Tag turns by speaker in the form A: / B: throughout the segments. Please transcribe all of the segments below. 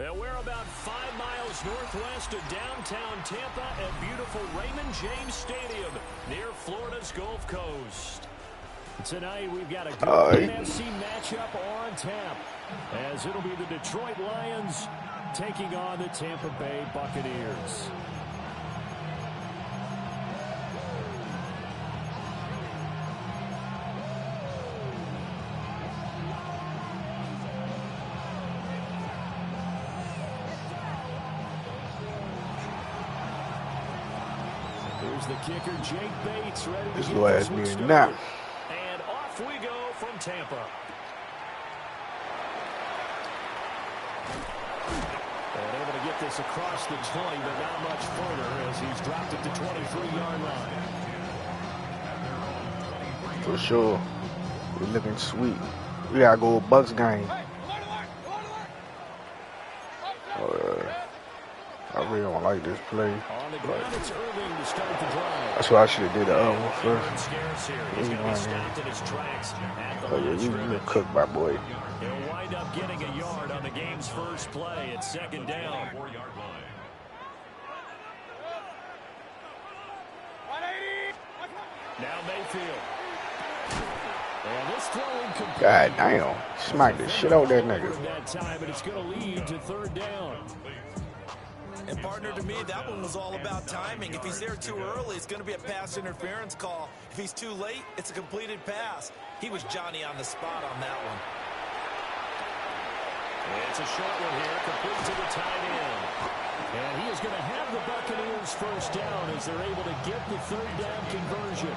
A: And we're about 5 miles northwest of downtown Tampa at beautiful Raymond James Stadium near Florida's Gulf Coast. Tonight we've got a good NFC matchup on tap, as it'll be the Detroit Lions taking on the Tampa Bay Buccaneers. Here's the kicker, Jake Bates, ready to get this one started. And off we go from Tampa. And able to get this across the 20, but not much further as he's dropped it to 23-yard line.
B: For sure. We're looking sweet. We gotta go Bucks game. I really don't like this play.
A: On the ground, it's Irving to start the drive.
B: That's why I should have did the other one first.
A: He's going to be stopped in his tracks at the line.
B: You cooked, my boy.
A: He'll wind up getting a yard on the game's first play at second down. Now Mayfield. And this throwing complete.
B: God damn. Smack the shit out that nigga.
A: That time, and it's going to lead to third down.
C: And partner, to me, that one was all about timing. If he's there too early, it's going to be a pass interference call. If he's too late, it's a completed pass. He was Johnny on the spot on that one.
A: It's a short one here, complete to the tight end. And he is going to have the Buccaneers first down as they're able to get the third down conversion.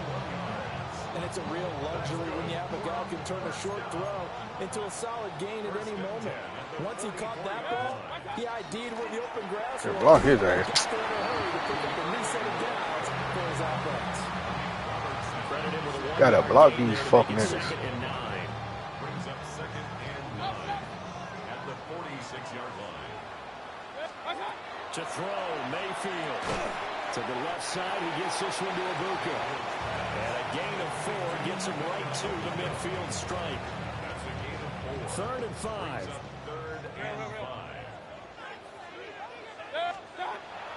D: And it's a real luxury when you have a guy who can turn a short throw into a solid gain at any moment. Once he caught that ball, he ID'd where the open grass was.
B: Block his ass.
D: Just in a hurry to pick up the new set of downs for his offense.
B: Gotta block these fuck niggas.
E: Brings up second and 9 at the 46-yard line.
A: To throw, Mayfield. To the left side, he gets this one to Ibuka. And a gain of 4 gets him right to the midfield stripe. Third and 5.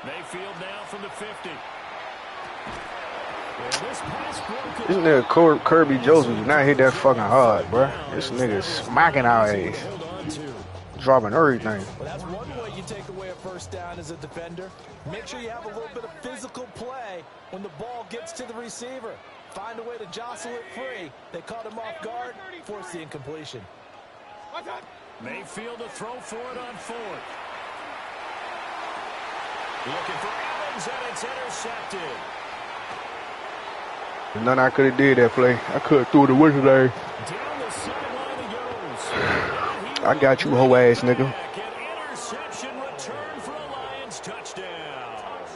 A: Mayfield now from the 50.
B: This nigga Kirby Joseph did not hit that fucking hard, bro. This nigga smacking our ass. Dropping everything.
D: Well, that's one way you take away a first down as a defender. Make sure you have a little bit of physical play when the ball gets to the receiver. Find a way to jostle it free. They caught him off guard, force the incompletion.
A: Mayfield to throw for it on 4th. Looking for Evans, and it's intercepted.
B: There's nothing I could have did that play. I could have threw it away today.
A: Down the sideline he goes.
B: I got you, hoe ass nigga.
A: An interception return for a Lions touchdown.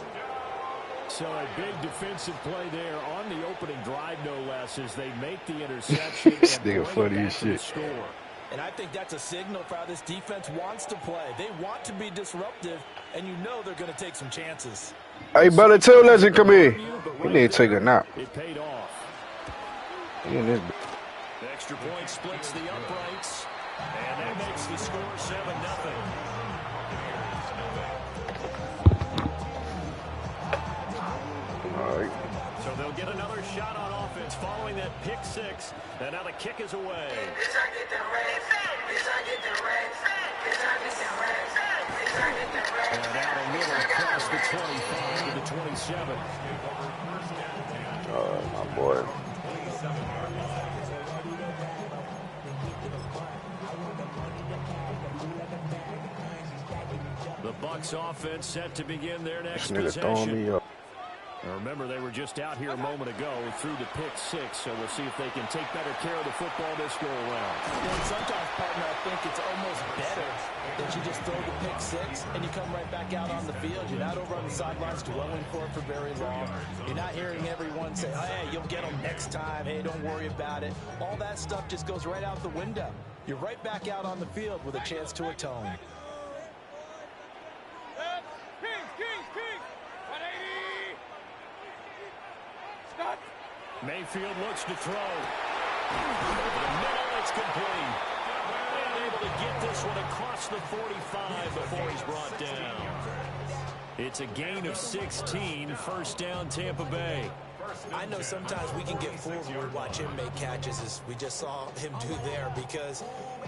A: So a big defensive play there on the opening drive, no less, as they make the interception.
B: This nigga funny as shit.
A: Score.
D: And I think that's a signal for how this defense wants to play. They want to be disruptive, and you know they're going to take some chances.
B: Hey, brother, tell Legend come here. We need to take a nap.
A: It paid off.
B: The
A: extra point splits the uprights, and that makes the score 7-0.
B: All right.
A: So they'll get another shot on offense following that pick 6. And now the kick is away. And out a little across the 25 to the 27.
B: My boy.
A: The Bucs offense set to begin their next
B: This nigga throwing me up.
A: Now remember, they were just out here a moment ago through the pick 6, so we'll see if they can take better care of the football this go around.
D: And sometimes, partner, I think it's almost better that you just throw the pick 6 and you come right back out on the field. You're not over on the sidelines dwelling for it for very long. You're not hearing everyone say, hey, you'll get them next time. Hey, don't worry about it. All that stuff just goes right out the window. You're right back out on the field with a chance to atone.
A: Mayfield looks to throw. Over the middle, it's complete. And able to get this one across the 45 before he's brought down. It's a gain of 16, first down Tampa Bay.
D: I know sometimes we can get fooled when we watch him make catches, as we just saw him do there, because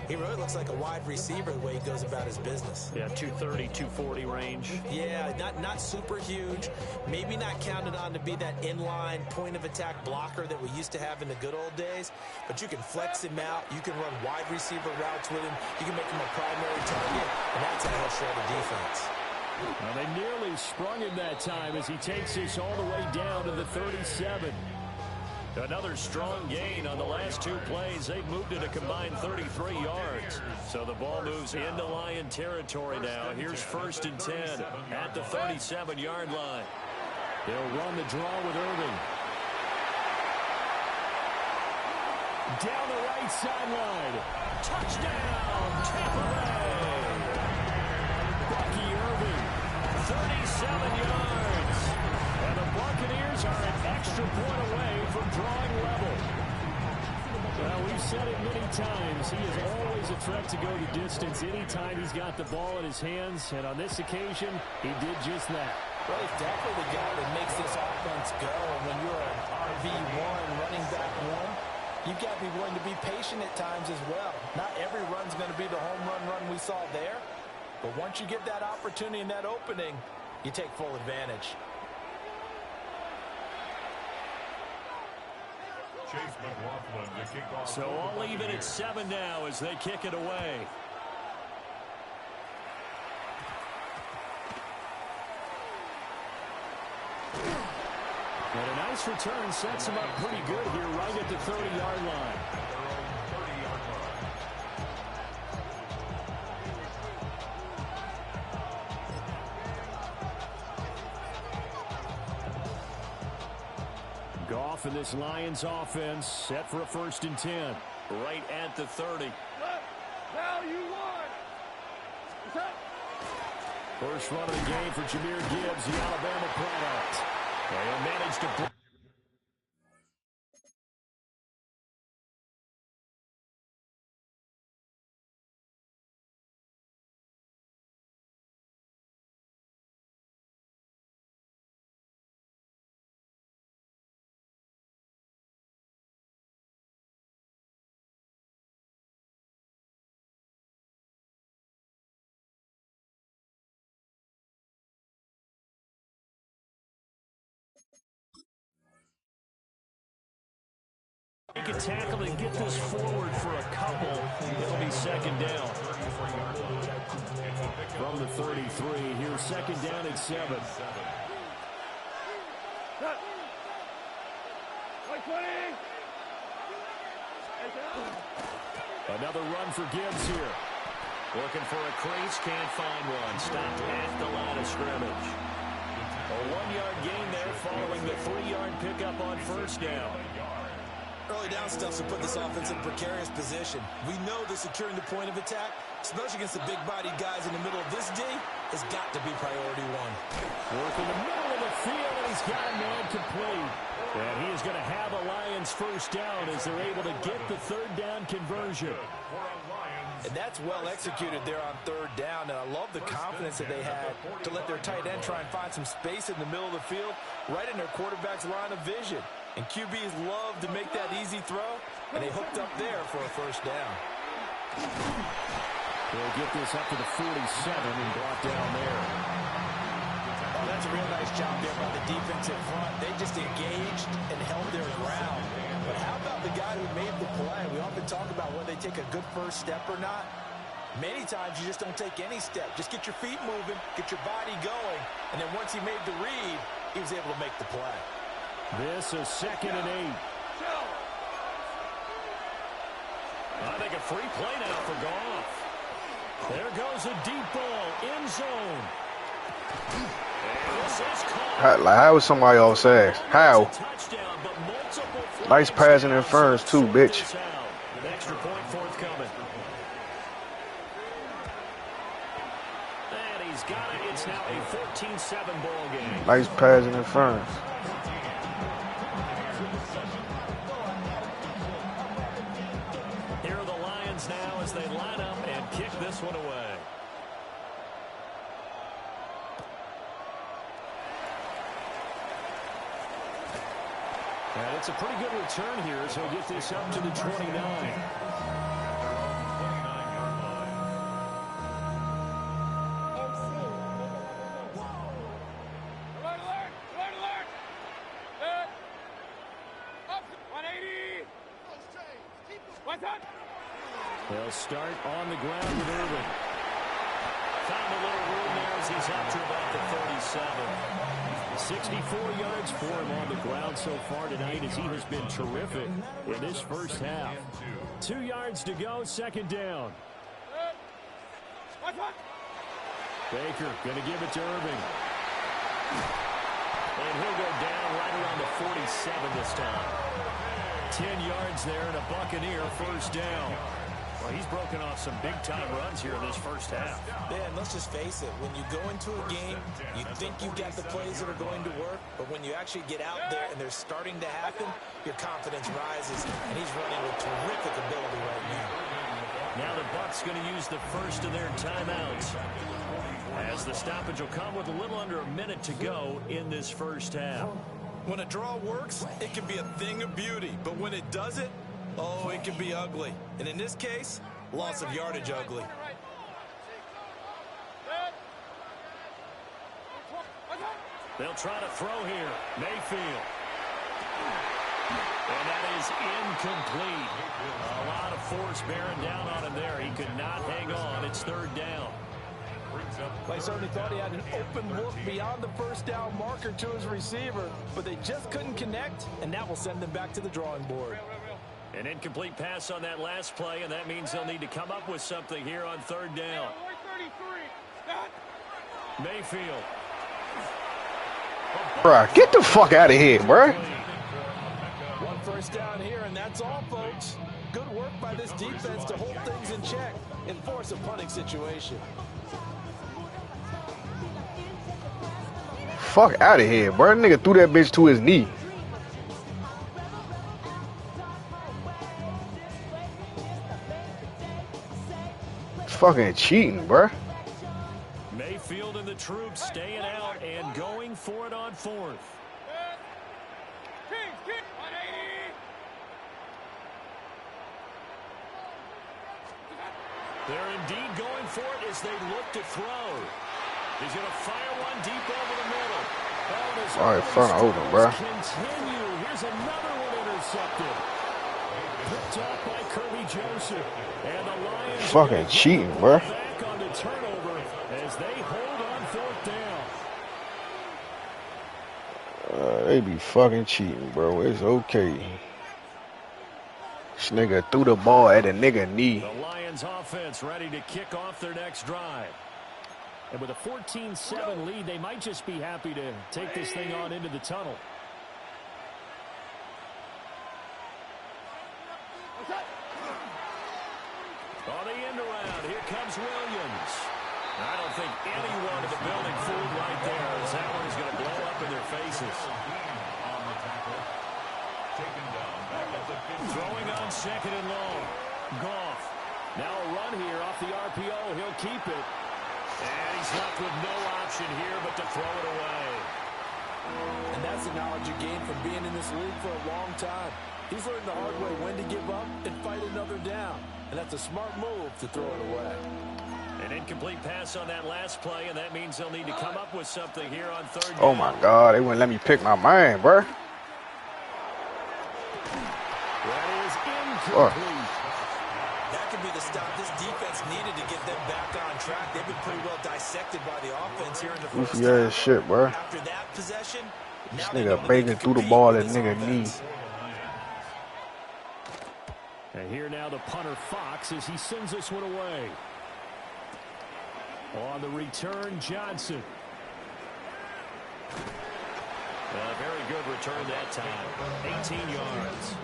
D: he really looks like a wide receiver the way he goes about his business.
A: Yeah, 230, 240 range.
D: Yeah, not super huge. Maybe not counted on to be that inline point-of-attack blocker that we used to have in the good old days, but you can flex him out. You can run wide receiver routes with him. You can make him a primary target, and that's how he'll show the defense.
A: Well, they nearly sprung him that time as he takes this all the way down to the 37. Another strong gain on the last two plays. They've moved it a combined 33 yards. So the ball moves into Lion territory now. Here's first and 10 at the 37-yard line. They'll run the draw with Irving. Down the right sideline. Touchdown, Tampa Bay. Bucky Irving, 37 yards. And the Buccaneers are an extra point away from drawing level. Well, we've said it many times. He is always a threat to go the distance anytime he's got the ball in his hands. And on this occasion, he did just that.
D: Well, he's definitely the guy that makes this offense go. And when you're an RB1, running back one, you've got to be willing to be patient at times as well. Not every run's going to be the home run we saw there. But once you get that opportunity and that opening, you take full advantage.
A: So I'll leave it at 7 now as they kick it away. And a nice return sets him up pretty good here right at the 30-yard line. Goff and this Lions offense set for a first and 10. Right at the 30. First run of the game for Jahmyr Gibbs, the Alabama product. They'll manage to... He can tackle and get this forward for a couple. It'll be second down. From the 33, here's second down at 7. Another run for Gibbs here. Looking for a crease, can't find one. Stopped at the line of scrimmage. A 1-yard gain there following the 3-yard pickup on first down.
D: Early down stuff to put this offense in a precarious position. We know that securing the point of attack, especially against the big-bodied guys in the middle of this D, has got to be priority one.
A: Work in the middle of the field, and he's got a man complete. And he is going to have a Lions first down as they're able to get the third down conversion.
D: And that's well executed there on third down, and I love the confidence that they had to let their tight end try and find some space in the middle of the field, right in their quarterback's line of vision. And QBs love to make that easy throw, and they hooked up there for a first down.
A: They'll get this up to the 47 and brought down there.
D: Oh, that's a real nice job there by the defensive front. They just engaged and held their ground. But how about the guy who made the play? We often talk about whether they take a good first step or not. Many times you just don't take any step. Just get your feet moving, get your body going, and then once he made the read, he was able to make the play.
A: This is second and 8. I think a free play now for Goff. There goes a deep ball, end zone.
B: How was somebody offside? How? Nice passing interference too, bitch.
A: Extra point forthcoming. And he's got it. It's now a 14-7 ball game.
B: Nice passing interference.
A: Here are the Lions now as they line up and this one away. And it's a pretty good return here, so he'll get this up to the 29. They'll start on the ground with Irvin. Found a little room there as he's up to about the 37. 64 yards for him on the ground so far tonight as he has been terrific in this first half. 2 yards to go, second down. Baker going to give it to Irving. And he'll go down right around the 47 this time. 10 yards there and a Buccaneer first down. Well, he's broken off some big-time runs here in this first half.
D: Man, let's just face it. When you go into a game, you think you've got the plays that are going to work, but when you actually get out there and they're starting to happen, your confidence rises, and he's running with terrific ability right now.
A: Now the Bucs going to use the first of their timeouts, as the stoppage will come with a little under a minute to go in this first half.
C: When a draw works, it can be a thing of beauty, but when it doesn't, oh, it can be ugly. And in this case, loss of yardage ugly.
A: They'll try to throw here. Mayfield. And that is incomplete. A lot of force bearing down on him there. He could not hang on. It's third down.
D: They certainly thought he had an open look beyond the first down marker to his receiver, but they just couldn't connect, and that will send them back to the drawing board.
A: An incomplete pass on that last play, and that means they'll need to come up with something here on third down. Mayfield.
B: Bruh, get the fuck out of here, bruh.
D: One first down here, and that's all, folks. Good work by this defense to hold things in check and force a punting situation.
B: Fuck out of here, bruh. Nigga threw that bitch to his knee. Fucking cheating, bruh.
A: Mayfield and the troops staying out and going for it on fourth. They're indeed going for it as they look to throw. He's going to fire one deep over the middle.
B: All right, front open, bruh.
A: Continue. Here's another one intercepted. Picked off by Kirby Joseph. And the Lions
B: fucking cheating, bruh.
A: Back on the turnover as they hold on fourth down.
B: They be fucking cheating, bro. It's okay. This nigga threw the ball at a nigga knee.
A: The Lions offense ready to kick off their next drive. And with a 14-7 lead, they might just be happy to take this thing on into the tunnel. On the end around, here comes Williams. I don't think anyone in the building fooled right there, as that one is going to blow up in their faces. Throwing on second and long. Goff. Now a run here off the RPO. He'll keep it. And he's left with no option here but to throw it away.
D: And that's the knowledge you gain from being in this league for a long time. He's learned the hard way when to give up and fight another down. And that's a smart move to throw it away.
A: An incomplete pass on that last play, and that means they'll need to come up with something here on third down.
B: Oh my God, they wouldn't let me pick my man, bruh.
A: That is incomplete.
C: That could be the stop this defense needed to get them back on track. They've been pretty well dissected by the offense here in the first
B: Goofy ass shit, bruh.
C: After that possession,
B: This nigga Bacon threw the ball at nigga knee.
A: And here now the punter Fox as he sends this one away. On the return, Johnson. A very good return that time. 18 yards.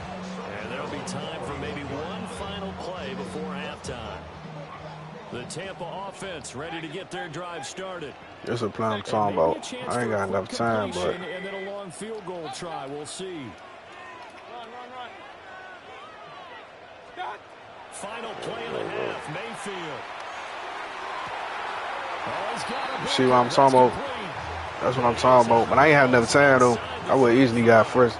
A: And there'll be time for maybe one final play before halftime. The Tampa offense ready to get their drive started.
B: This is a play I'm talking about. I ain't got enough time, but
A: And then a long field goal try. We'll see. Final play of the half. Mayfield.
B: See what I'm talking about? That's what I'm talking about. But I ain't have enough time though. I would easily got first.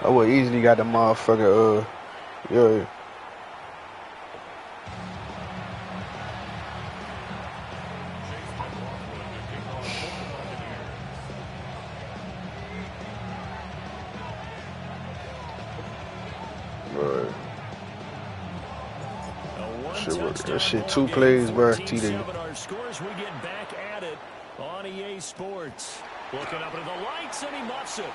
B: I would easily got the motherfucker. Yeah. That shit 2 plays, bro. TD.
A: Our scores, we get back at it on EA Sports. Looking up into the lights, and he muffs it.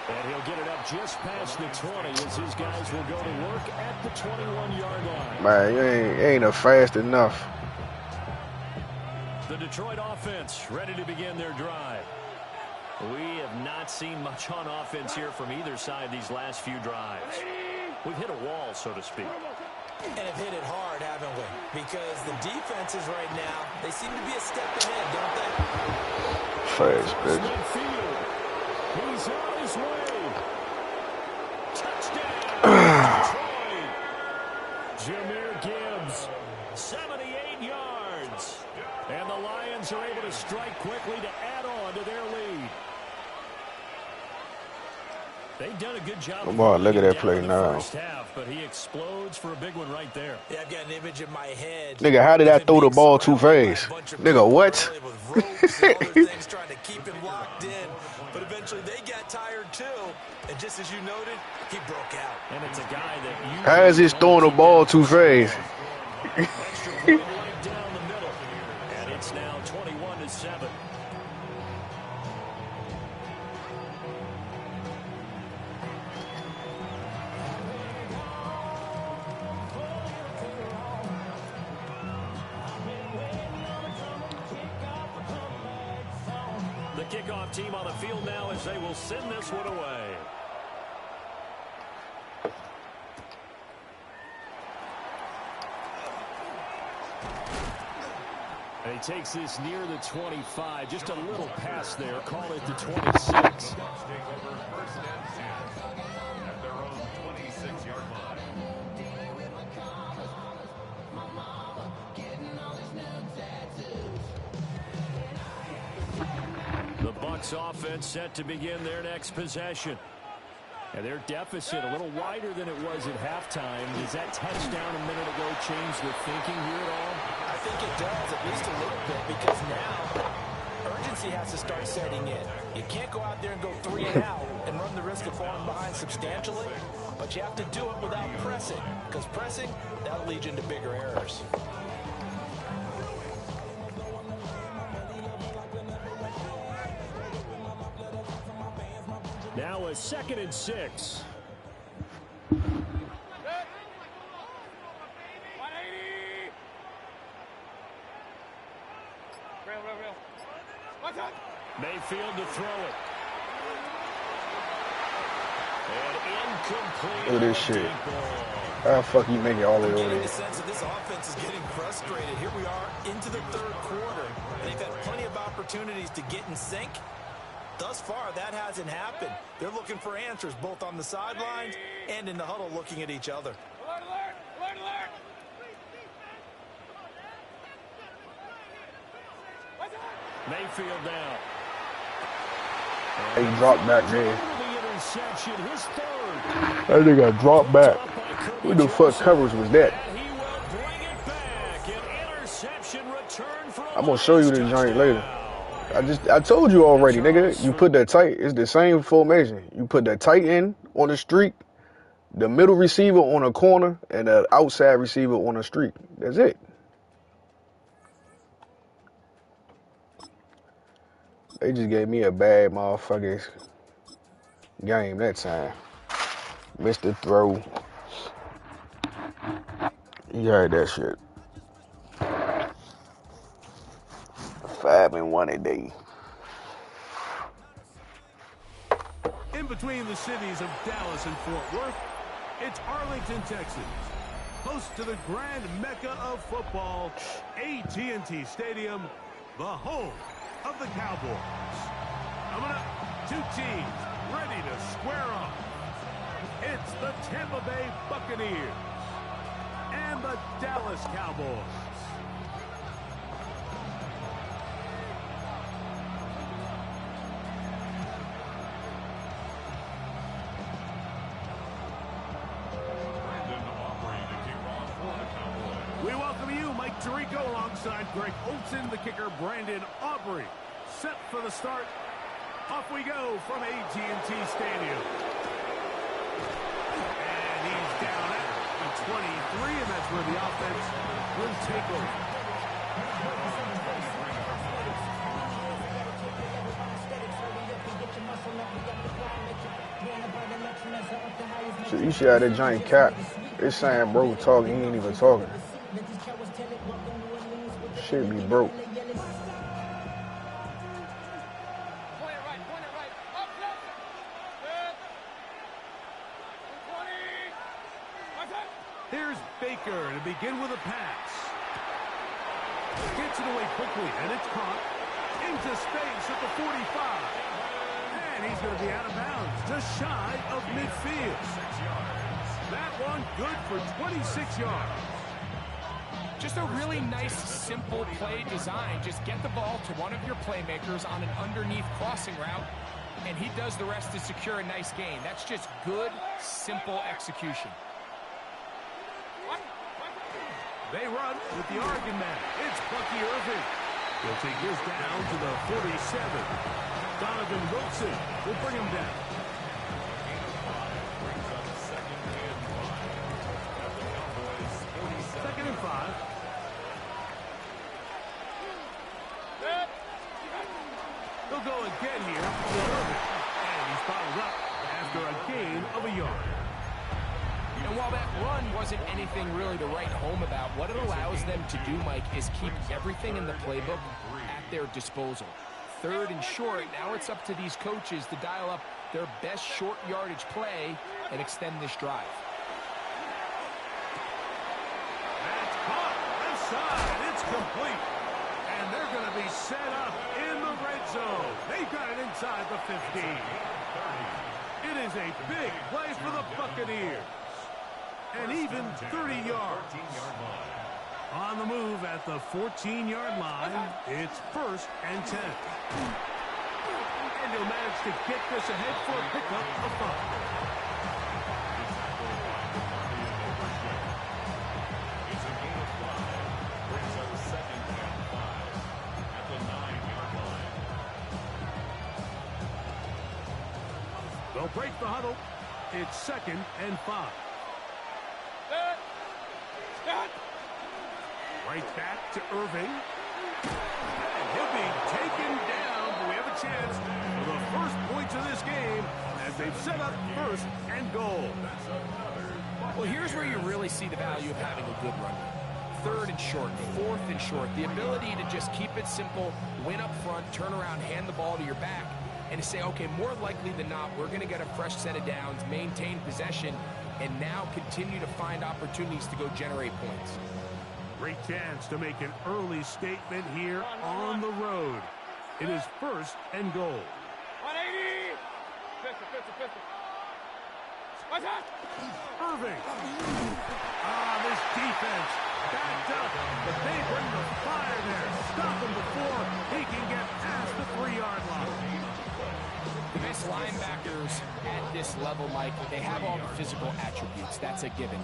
A: And he'll get it up just past the 20 as his guys will go to work at the 21-yard line.
B: Man, you ain't a fast enough.
A: The Detroit offense ready to begin their drive. We have not seen much on offense here from either side these last few drives. We've hit a wall, so to speak.
D: And have hit it hard, haven't we? Because the defenses right now, they seem to be a step ahead, don't they?
B: Fast, bitch.
A: He's on his way. Touchdown. Jahmyr Gibbs, 78 yards. And the Lions are able to strike quickly to add on to their lead. They've done a good job.
B: Come on, look at that play now.
A: First half, but he explodes for a big one right there.
D: Yeah, I've got an image in my head.
B: Nigga, how did I throw the ball too fast? Nigga, what?
D: Things trying to keep him locked in, but eventually they got tired too. And just as you noted, he broke out.
A: And it's a guy that you.
B: How is this throwing the ball too fast?
A: Extra point right down the middle, and it's now 21-7. Kickoff team on the field now as they will send this one away. And he takes this near the 25, just a little pass there, call it the 26. Offense set to begin their next possession. And their deficit a little wider than it was at halftime. Does that touchdown a minute ago change the thinking here at all?
D: I think it does, at least a little bit, because now urgency has to start setting in. You can't go out there and go 3 and out and run the risk of falling behind substantially, but you have to do it without pressing, because pressing, that'll lead you into bigger errors.
A: Now a 2nd and 6. Mayfield to throw it. And incomplete.
B: Look at this shit. How the fuck you make it all the way over there?
D: The sense that this offense is getting frustrated. Here we are into the 3rd quarter. And they've had plenty of opportunities to get in sync. Thus far, that hasn't happened. They're looking for answers both on the sidelines and in the huddle looking at each other.
F: Alert, alert, alert, alert.
A: Mayfield down.
B: He dropped back there.
A: The interception, his 3rd.
B: That nigga dropped back. What the fuck coverage was that?
A: He will bring it back. An interception return from
B: I'm gonna show you the joint later. I told you already, nigga. You put that tight, it's the same formation. You put that tight end on the streak, the middle receiver on a corner, and the outside receiver on a streak. That's it. They just gave me a bad motherfucking game that time. Missed the throw. You heard that shit. 5-1 a day.
E: In between the cities of Dallas and Fort Worth, it's Arlington, Texas. Host to the grand mecca of football, AT&T Stadium, the home of the Cowboys. Coming up, 2 teams ready to square off. It's the Tampa Bay Buccaneers and the Dallas Cowboys. We welcome you, Mike Tirico, alongside Greg Olson, the kicker, Brandon Aubrey. Set for the start. Off we go from AT&T Stadium. And he's down at the 23, and that's where the offense will take
B: over. So you should have that giant cap. It's saying bro talking, he ain't even talking. Shit be broke.
E: Here's Baker to begin with a pass. Gets it away quickly, and it's caught into space at the 45. And he's going to be out of bounds, just shy of midfield. That one good for 26 yards.
G: Just a really nice, simple play design. Just get the ball to one of your playmakers on an underneath crossing route, and he does the rest to secure a nice gain. That's just good, simple execution.
E: They run with the Oregon man. It's Bucky Irving. He'll take his down to the 47. Donovan Wilson will bring him down. Second and 5. He'll go again here to Irving. And he's followed up after a gain of a yard.
G: And while that run wasn't anything really to write home about, what it allows them to do, Mike, is keep everything in the playbook at their disposal. Third and short, now it's up to these coaches to dial up their best short yardage play and extend this drive.
E: That's caught. Left side. It's complete. And they're going to be set up in the red zone. They've got it inside the 15. It is a big play for the Buccaneers. And even 30 yards. On the move at the 14-yard line, it's 1st and 10. And he'll manage to get this ahead for a pickup of 5. They'll break the huddle. It's 2nd and 5. Right back to Irving. And he'll be taken down, but we have a chance for the first points of this game as they've set up 1st and goal.
G: Well, here's where you really see the value of having a good run. 3rd and short, 4th and short. The ability to just keep it simple, win up front, turn around, hand the ball to your back, and to say, okay, more likely than not, we're going to get a fresh set of downs, maintain possession, and now continue to find opportunities to go generate points.
E: Great chance to make an early statement here on the road. It is 1st and goal.
F: 180. Pistol. Watch out.
E: Irving. This defense backed up, but they bring the fire there. Stop him before he can get past the 3-yard line.
G: The best linebackers at this level, Mike, they have all the physical attributes. That's a given.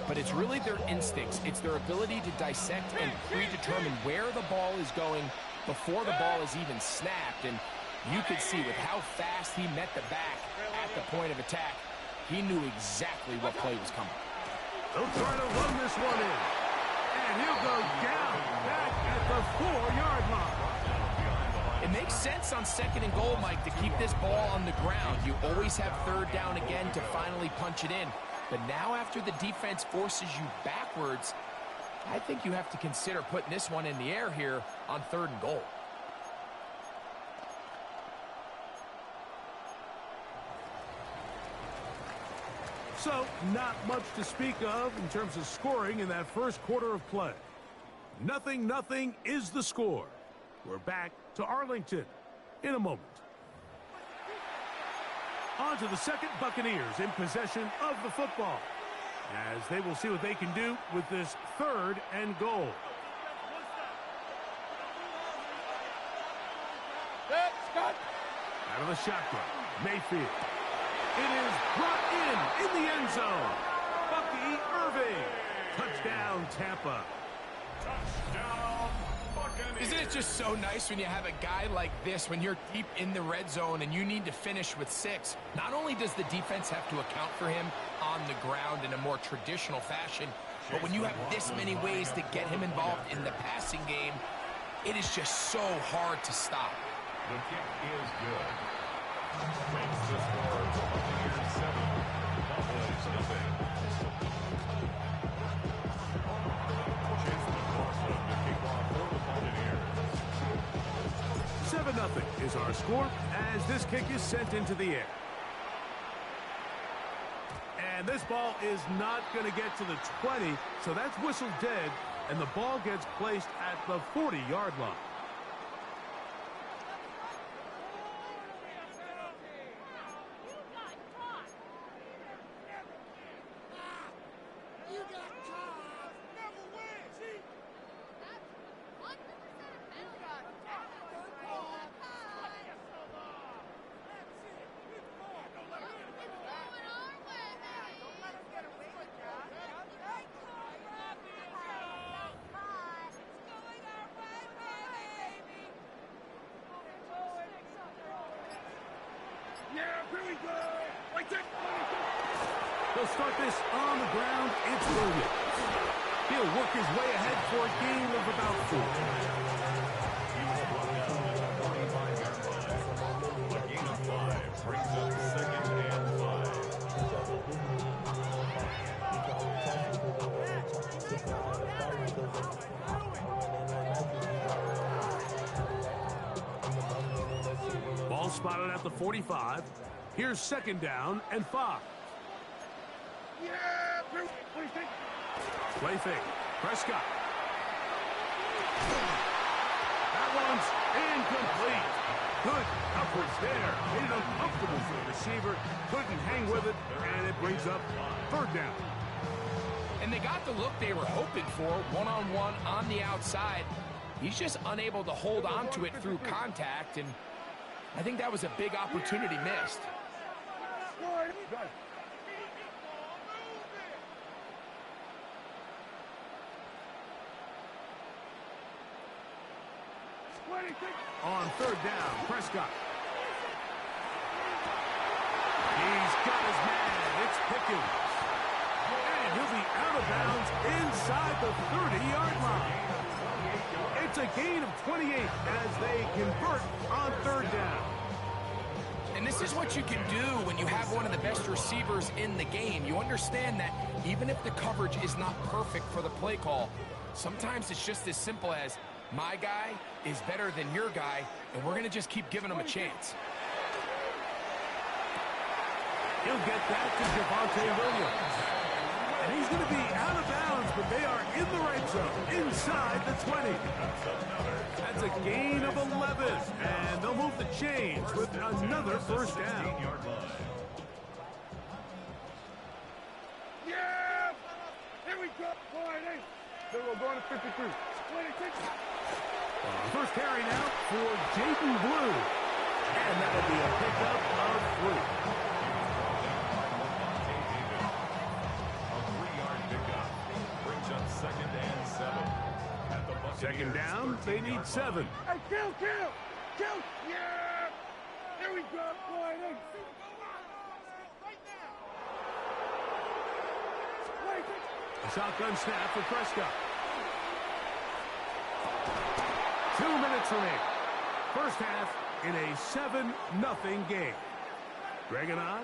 G: But it's really their instincts. It's their ability to dissect and predetermine where the ball is going before the ball is even snapped. And you could see with how fast he met the back at the point of attack, he knew exactly what play was coming.
E: They'll try to run this one in. And he'll go down back at the 4-yard line.
G: It makes sense on 2nd and goal, Mike, to keep this ball on the ground. You always have 3rd down again to finally punch it in. But now after the defense forces you backwards, I think you have to consider putting this one in the air here on 3rd and goal.
E: So, not much to speak of in terms of scoring in that first quarter of play. 0-0 is the score. We're back to Arlington in a moment. On to the second. Buccaneers in possession of the football. as they will see what they can do with this 3rd and goal. Out of the shotgun, Mayfield. It is brought in the end zone. Bucky Irving. Touchdown, Tampa.
A: Touchdown, Buccaneers.
G: Isn't it just so nice when you have a guy like this, when you're deep in the red zone and you need to finish with 6? Not only does the defense have to account for him on the ground in a more traditional fashion, but when you have this many ways to get him involved in the passing game, it is just so hard to stop.
A: The kick is good. Makes the score Buccaneers 7, Cowboys nothing. Chase McLaughlin to kick off for the Buccaneers.
E: 7-0 is our score as this kick is sent into the air. And this ball is not going to get to the 20, so that's whistled dead, and the ball gets placed at the 40-yard line. They'll start this on the ground. It's Williams. He'll work his way ahead for a gain of about 4.
A: He was brought down at the 45-yard line. A gain of 5 brings up 2nd and 5.
E: Ball spotted at the 45. Here's 2nd down and 5. Play fake. Prescott. That one's incomplete. Good coverage there. Made it uncomfortable for the receiver. Couldn't hang with it, and it brings up 3rd down.
G: And they got the look they were hoping for, one-on-one on the outside. He's just unable to hold on to it through contact, and I think that was a big opportunity missed.
E: On 3rd down, Prescott. He's got his man. It's Pickens. And he'll be out of bounds inside the 30-yard line. It's a gain of 28 as they convert on 3rd down.
G: And this is what you can do when you have one of the best receivers in the game. You understand that even if the coverage is not perfect for the play call, sometimes it's just as simple as, my guy is better than your guy, and we're going to just keep giving him a chance.
E: He'll get that to Javonte Williams. And he's going to be out of bounds, but they are in the red zone, inside the 20. That's a gain of 11, and they'll move the chains with another 1st down.
F: Yeah! Here we go. They're going to 53. 26.
E: First carry now for Jaden Blue. And that'll be a pickup of 3.
A: A 3-yard pickup brings up 2nd and 7. At the Buccaneers,
E: 2nd down, they need 7.
F: Hey, kill! Yeah! Here we go, boy.
E: A shotgun snap for Prescott. 2 minutes remaining. First half in a 7-0 game. Greg and I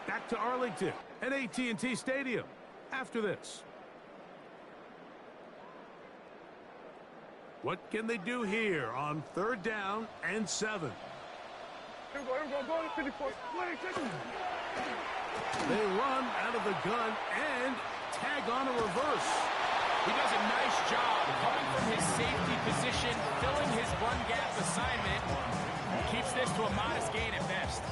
E: back to Arlington at AT&T Stadium after this. What can they do here on 3rd down and 7?
F: Here we go, go to 54. 26.
E: They run out of the gun and tag on a reverse.
G: He does a nice job coming from his safety position, filling his run gap assignment. Keeps this to a modest gain at best.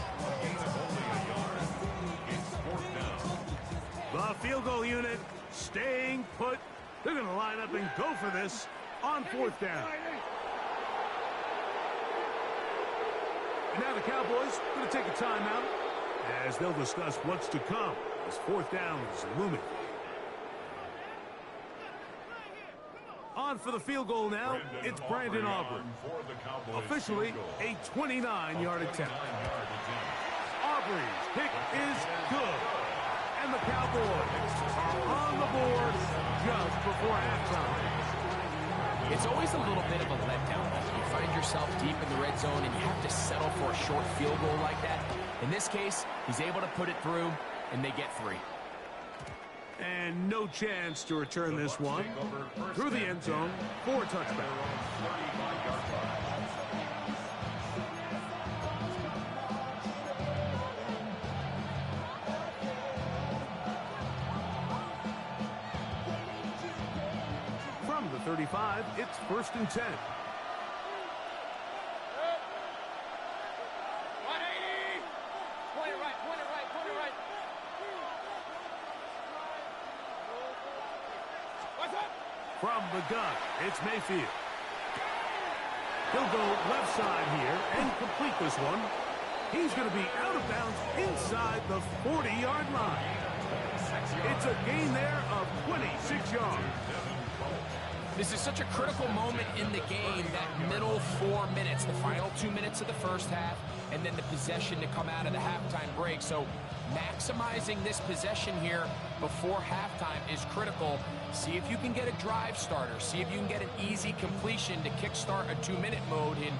E: The field goal unit staying put. They're going to line up and go for this on 4th down. And now the Cowboys are going to take a timeout as they'll discuss what's to come as 4th down is looming. On for the field goal now, it's Brandon Aubrey. Officially a 29-yard attempt. Aubrey's kick is good. And the Cowboys are on the board just before halftime.
G: It's always a little bit of a letdown. You find yourself deep in the red zone and you have to settle for a short field goal like that. In this case, he's able to put it through, and they get 3.
E: And no chance to return this one through the end zone for a touchdown. From the 35, it's 1st and 10. From the gun, it's Mayfield. He'll go left side here and complete this one. He's going to be out of bounds inside the 40-yard line. It's a gain there of 26 yards.
G: This is such a critical moment in the game, that middle 4 minutes, the final 2 minutes of the first half, and then the possession to come out of the halftime break. So maximizing this possession here before halftime is critical. See if you can get a drive starter. See if you can get an easy completion to kickstart a 2-minute mode, and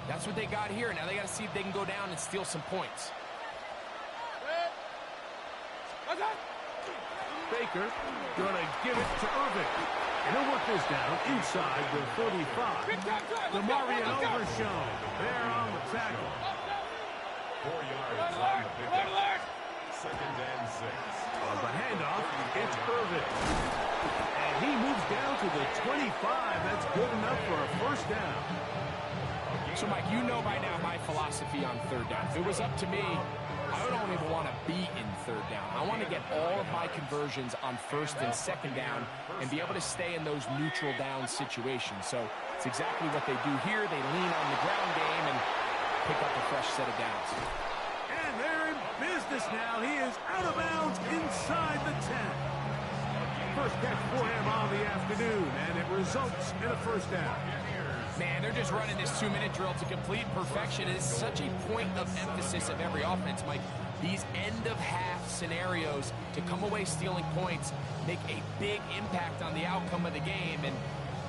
G: that's what they got here. Now they got to see if they can go down and steal some points.
E: Baker going to give it to Irving. And he'll work this down inside the 45. DeMarvion Overshown there on the tackle.
F: 4 yards on the pickup. 2nd and 6.
E: On the handoff, it's Irving. And he moves down to the 25. That's good enough for a 1st down.
G: So, Mike, you know by now my philosophy on 3rd down. If it was up to me, I don't even want to be in 3rd down. I want to get all of my conversions on 1st and 2nd down and be able to stay in those neutral down situations. So it's exactly what they do here. They lean on the ground game and pick up a fresh set of downs.
E: And they're in business now. He is out of bounds inside the 10. First catch for him on the afternoon, and it results in a 1st down.
G: Man, they're just running this 2-minute drill to complete perfection. It is such a point of emphasis of every offense, Mike. These end-of-half scenarios to come away stealing points make a big impact on the outcome of the game, and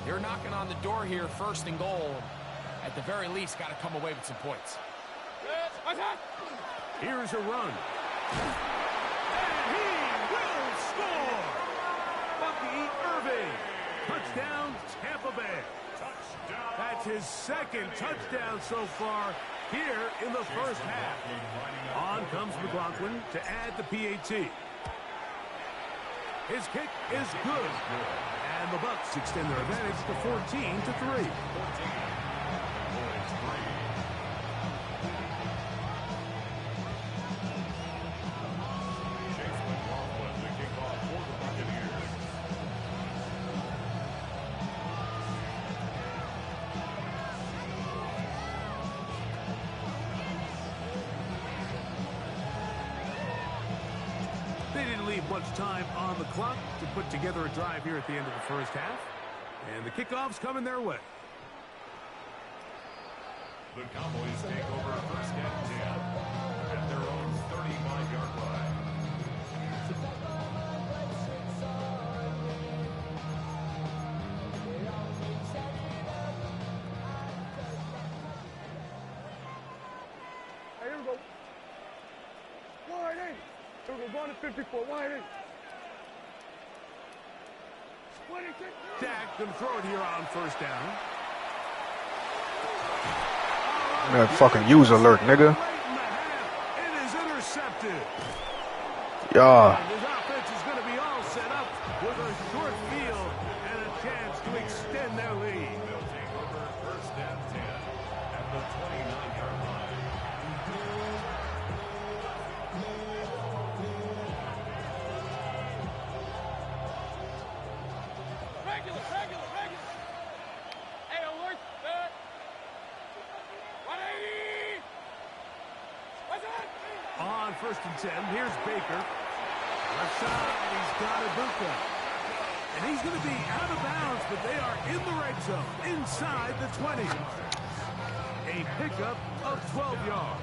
G: they're knocking on the door here, 1st and goal. At the very least, got to come away with some points.
E: Here's a run. And he will score! Bucky Irving. Touchdown, Tampa Bay. That's his 2nd touchdown so far here in the 1st half. On comes McLaughlin to add the PAT. His kick is good. And the Bucs extend their advantage to 14-3. They didn't leave much time on the clock to put together a drive here at the end of the 1st half. And the kickoff's coming their way.
F: The Cowboys take over 1st and 10 at their own 35-yard line.
B: Hey, here we go. Wide in. Here we go. Going to 54. Wide in.
E: Dak going to throw it here on 1st down.
B: That fucking use alert, nigga.
E: It is intercepted.
B: Yeah.
E: His offense is going to be all set up with a short field and a chance to extend their lead.
F: They'll take over 1st and 10 at the 29-yard line.
E: On 1st and 10, here's Baker. Left side, he's got Ibuka. And he's going to be out of bounds, but they are in the red zone, inside the 20. A pickup of 12 yards.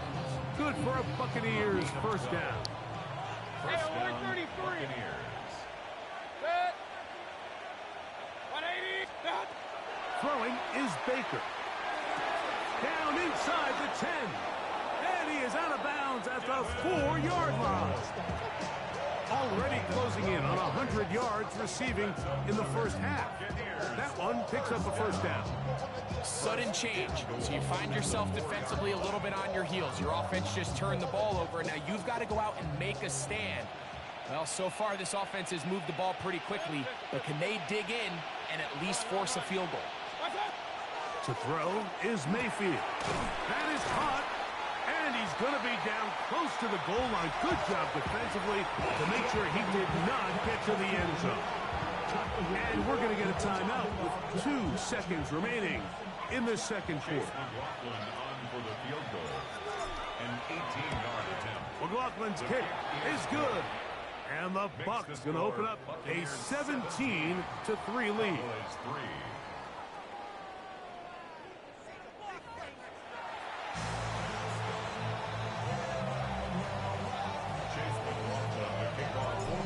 E: Good for a Buccaneers first down.
F: First down, Buccaneers.
E: 180. Throwing is Baker. Down inside the 10. And he is out of bounds at the 4-yard line. Already closing in on 100 yards receiving in the first half. That one picks up a first down.
G: Sudden change. So you find yourself defensively a little bit on your heels. Your offense just turned the ball over, and now you've got to go out and make a stand. Well, so far this offense has moved the ball pretty quickly, but can they dig in and at least force a field goal?
E: To throw is Mayfield. That is caught. And he's going to be down close to the goal line. Good job defensively to make sure he did not get to the end zone. And we're going to get a timeout with 2 seconds remaining in the second quarter.
F: McLaughlin on for the field goal. An 18-yard attempt.
E: McLaughlin's kick is good. And the Bucs going to open up a 17-3 lead.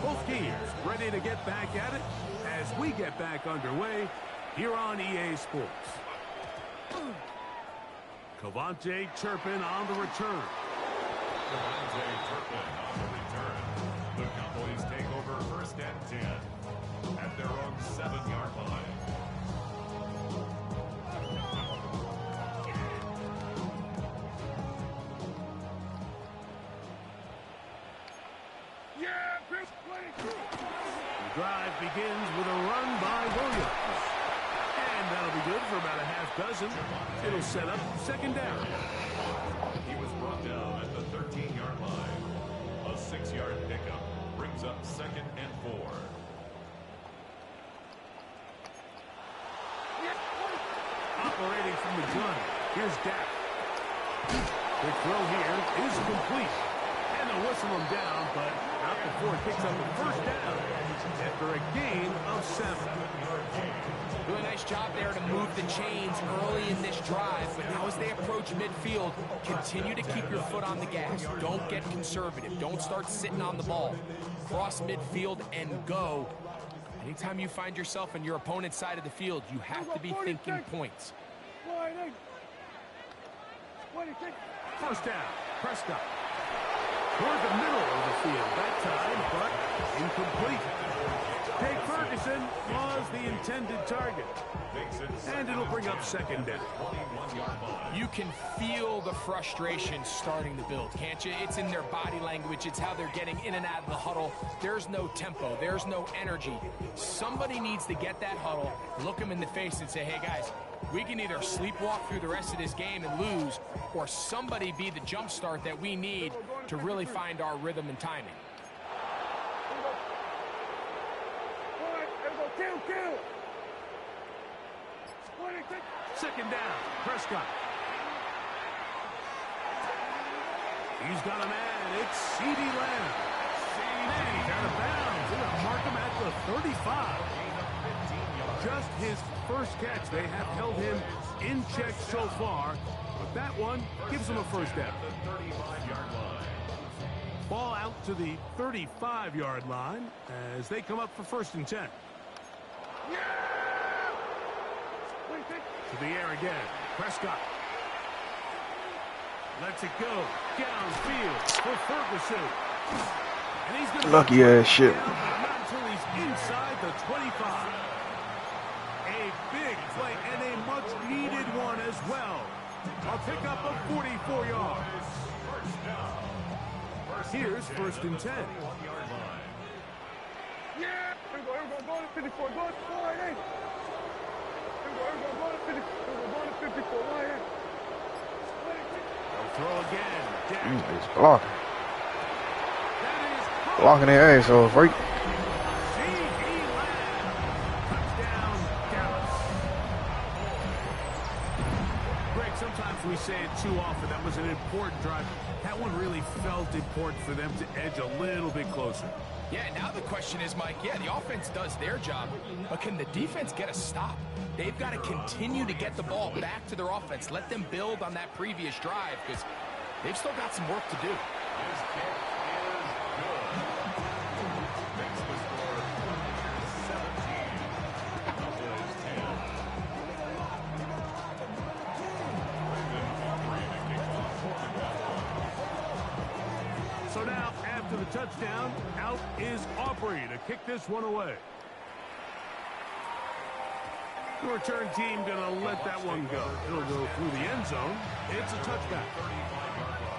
E: Both teams ready to get back at it as we get back underway here on EA Sports. Cavante Turpin on the return.
F: Cavante Turpin on the return. The Cowboys take over 1st and 10 at their own 7-yard line.
E: The drive begins with a run by Williams. And that'll be good for about a half dozen. It'll set up 2nd down.
F: He was brought down at the 13-yard line. A 6-yard pickup brings up 2nd and 4.
E: Operating from the gun, here's Dak. The throw here is complete. And they'll whistle him down, but not before it picks up the first down after a gain of 7.
G: Really nice job there to move the chains early in this drive, but now as they approach midfield, continue to keep your foot on the gas. Don't get conservative. Don't start sitting on the ball. Cross midfield and go. Anytime you find yourself on your opponent's side of the field, you have to be thinking points.
E: First down, Prescott. Toward the middle of the field that time, but incomplete. Jake Ferguson was the intended target. And it'll bring up 2nd down.
G: You can feel the frustration starting to build, can't you? It's in their body language. It's how they're getting in and out of the huddle. There's no tempo. There's no energy. Somebody needs to get that huddle, look them in the face and say, hey, guys, we can either sleepwalk through the rest of this game and lose, or somebody be the jump start that we need to really find our rhythm and timing.
E: Second down, Prescott. He's got a man. It's CeeDee Lamb. He's out of bounds. They're going to mark him at the 35. Just his first catch. They have held him in check so far, but that one gives him a first down. Ball out to the 35-yard line as they come up for 1st and 10. To the air again. Prescott. Lets it go. Downfield for Ferguson. And he's going to
B: lucky ass shit.
E: Not until he's inside the 25. A big play and a much-needed one as well. A pickup of 44 yards. Here's 1st and 10. Yeah! Here we go, 54. Go, hey! Throw again.
B: He's blocking. Blocking their ass off, right?
E: Touchdown, Dallas. Greg, sometimes we say it too often. That was an important drive. That That one really felt important for them to edge a little bit closer.
G: Yeah, now the question is, Mike, yeah, the offense does their job, but can the defense get a stop? They've got to continue to get the ball back to their offense. Let them build on that previous drive because they've still got some work to do.
F: His kick is good. Makes the score 17. Cowboys 10. Raymond offering a kickoff for the Cowboys.
E: So now, after the touchdown, out is Aubrey to kick this one away. The return team going to let that one go. It'll go through the end zone. It's a touchback.
F: 35-yard line.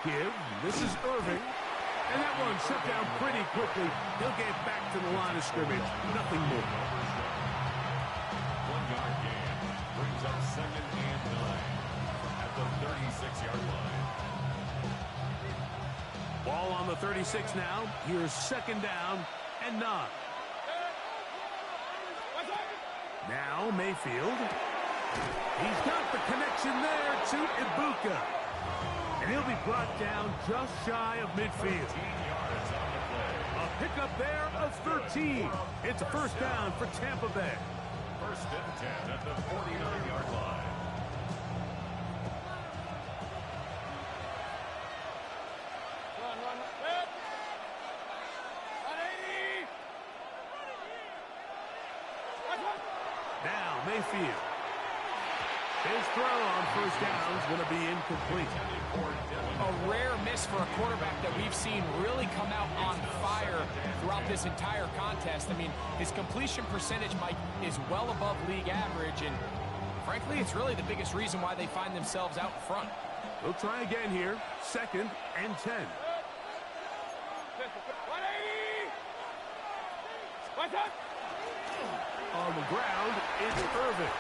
E: Give. This is Irving. And that one shut down pretty quickly. He'll get back to the line of scrimmage. Nothing more.
F: 1-yard gain brings up 2nd and 9 at the 36-yard line.
E: Ball on the 36 now. Here's 2nd down and 9. Now Mayfield. He's got the connection there to Ibuka. And he'll be brought down just shy of midfield.
F: 13 yards on the play.
E: A pickup there of 13. It's a 1st down for Tampa Bay.
F: 1st and 10 at the 49-yard line.
E: Now Mayfield. His throw on 1st down is going to be incomplete.
G: A rare miss for a quarterback that we've seen really come out on fire throughout this entire contest. I mean, his completion percentage, Mike, is well above league average, and frankly, it's really the biggest reason why they find themselves out front.
E: We'll try again here. 2nd and 10. On the ground, it's Irving.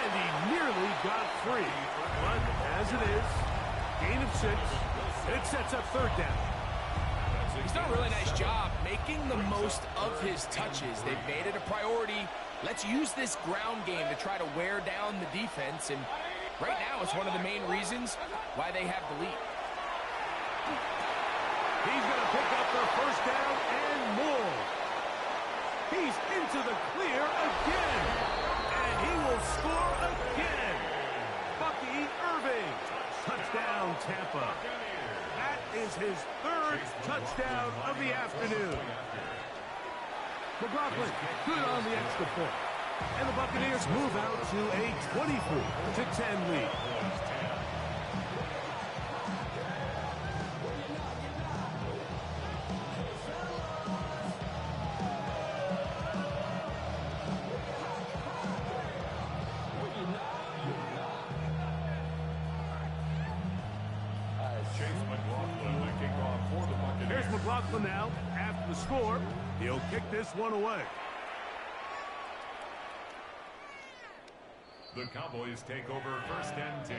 E: And he nearly got free. But as it is, gain of 6. It sets up 3rd down.
G: He's done a really nice job making the most of his touches. They've made it a priority. Let's use this ground game to try to wear down the defense. And right now, it's one of the main reasons why they have the lead.
E: He's going to pick up their 1st down and more. He's into the clear again. And he will score again. Bucky Irving. Touchdown, Tampa. That is his 3rd touchdown of the afternoon. McLaughlin, good on the extra point. And the Buccaneers move out to a 24-10 lead. Here's McLaughlin now. After the score, he'll kick this one away.
F: The Cowboys take over 1st and 10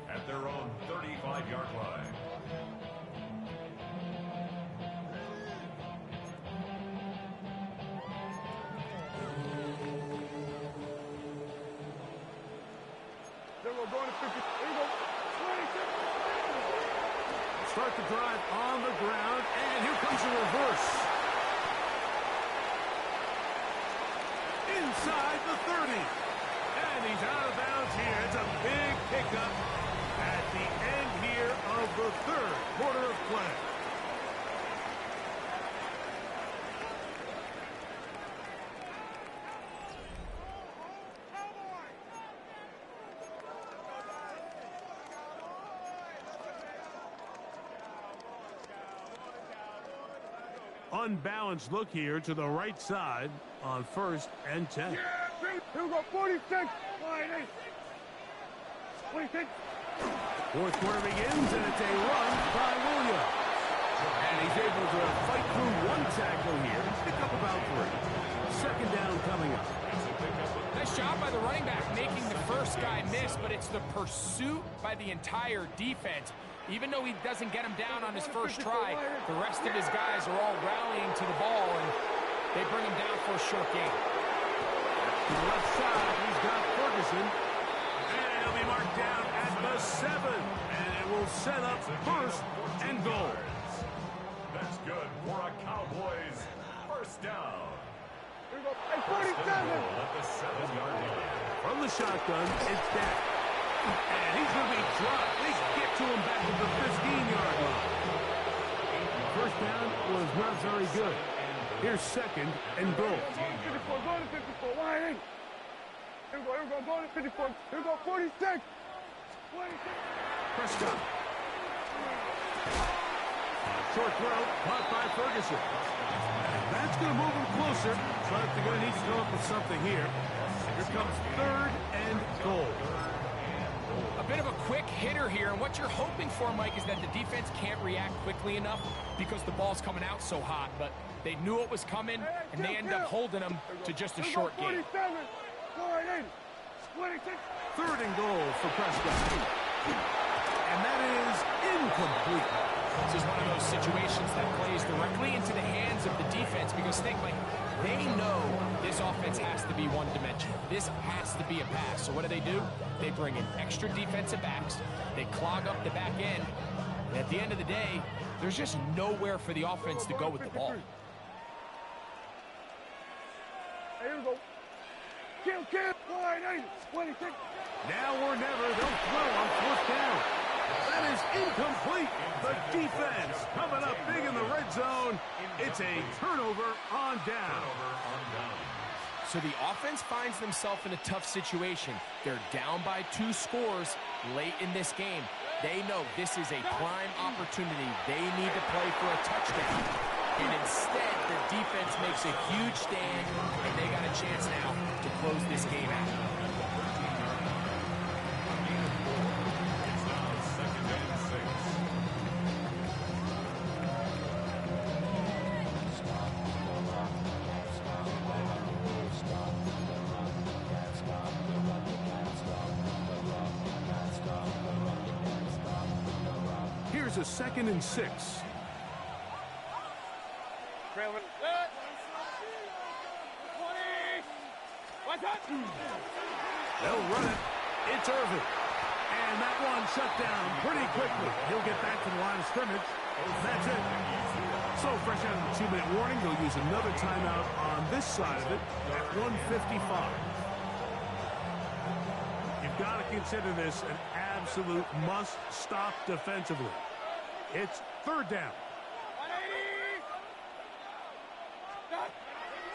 F: at their own 35-yard line.
E: We're going to 50. Start the drive on the ground, and here comes a reverse. Inside the 30. And he's out of bounds here. It's a big pickup at the end here of the 3rd quarter of play. Unbalanced look here to the right side on 1st and 10.
H: Here we go, 46. 46.
E: 4th quarter begins, and it's a run by Williams. And he's able to fight through one tackle here, pick up about 3. second down coming up.
G: Nice job by the running back making the first guy miss, but it's the pursuit by the entire defense. Even though he doesn't get him down on his first try, the rest of his guys are all rallying to the ball, and they bring him down for a short gain.
E: To the left side, he's got Ferguson. And he'll be marked down at the 7. And it will set up first and goal.
F: That's good for a Cowboys first down.
H: Hey, 47.
F: At the 7-yard line.
E: From the shotgun, it's Dak. And he's going to be dropped. They get to him back at the 15-yard line. First down was not very good. Here's second and goal.
H: Go to 54. Why ain't? Here we go. Go to 54. Here we go. 46. 26.
E: Prescott. Short throw, caught by Ferguson. That's going to move him closer, but they're going to need to come up with something here. Here comes third and goal.
G: A bit of a quick hitter here, and what you're hoping for, Mike, is that the defense can't react quickly enough because the ball's coming out so hot, but they knew it was coming, and they end up holding them to just a short game.
H: 47. 26.
E: Third and goal for Prescott. And that is incomplete.
G: This is one of those situations that plays directly into the hands of the defense because think, like, they know this offense has to be one-dimensional. This has to be a pass. So what do? They bring in extra defensive backs. They clog up the back end. And at the end of the day, there's just nowhere for the offense to go with the ball.
H: Here we go. Kill. 26.
E: Now or never, they'll throw on fourth down. That is incomplete. The defense coming up big in the red zone. It's a turnover on down.
G: So the offense finds themselves in a tough situation. They're down by 2 scores late in this game. They know this is a prime opportunity. They need to play for a touchdown. And instead, the defense makes a huge stand, and they got a chance now to close this game out.
E: Here's a 2nd and 6.
H: Trailing. 20.
E: They'll run it. It's Irvin. And that one shut down pretty quickly. He'll get back to the line of scrimmage. That's it. So fresh out of the 2-minute warning, they'll use another timeout on this side of it at 1:55. You've got to consider this an absolute must-stop defensively. It's third down.
H: 180.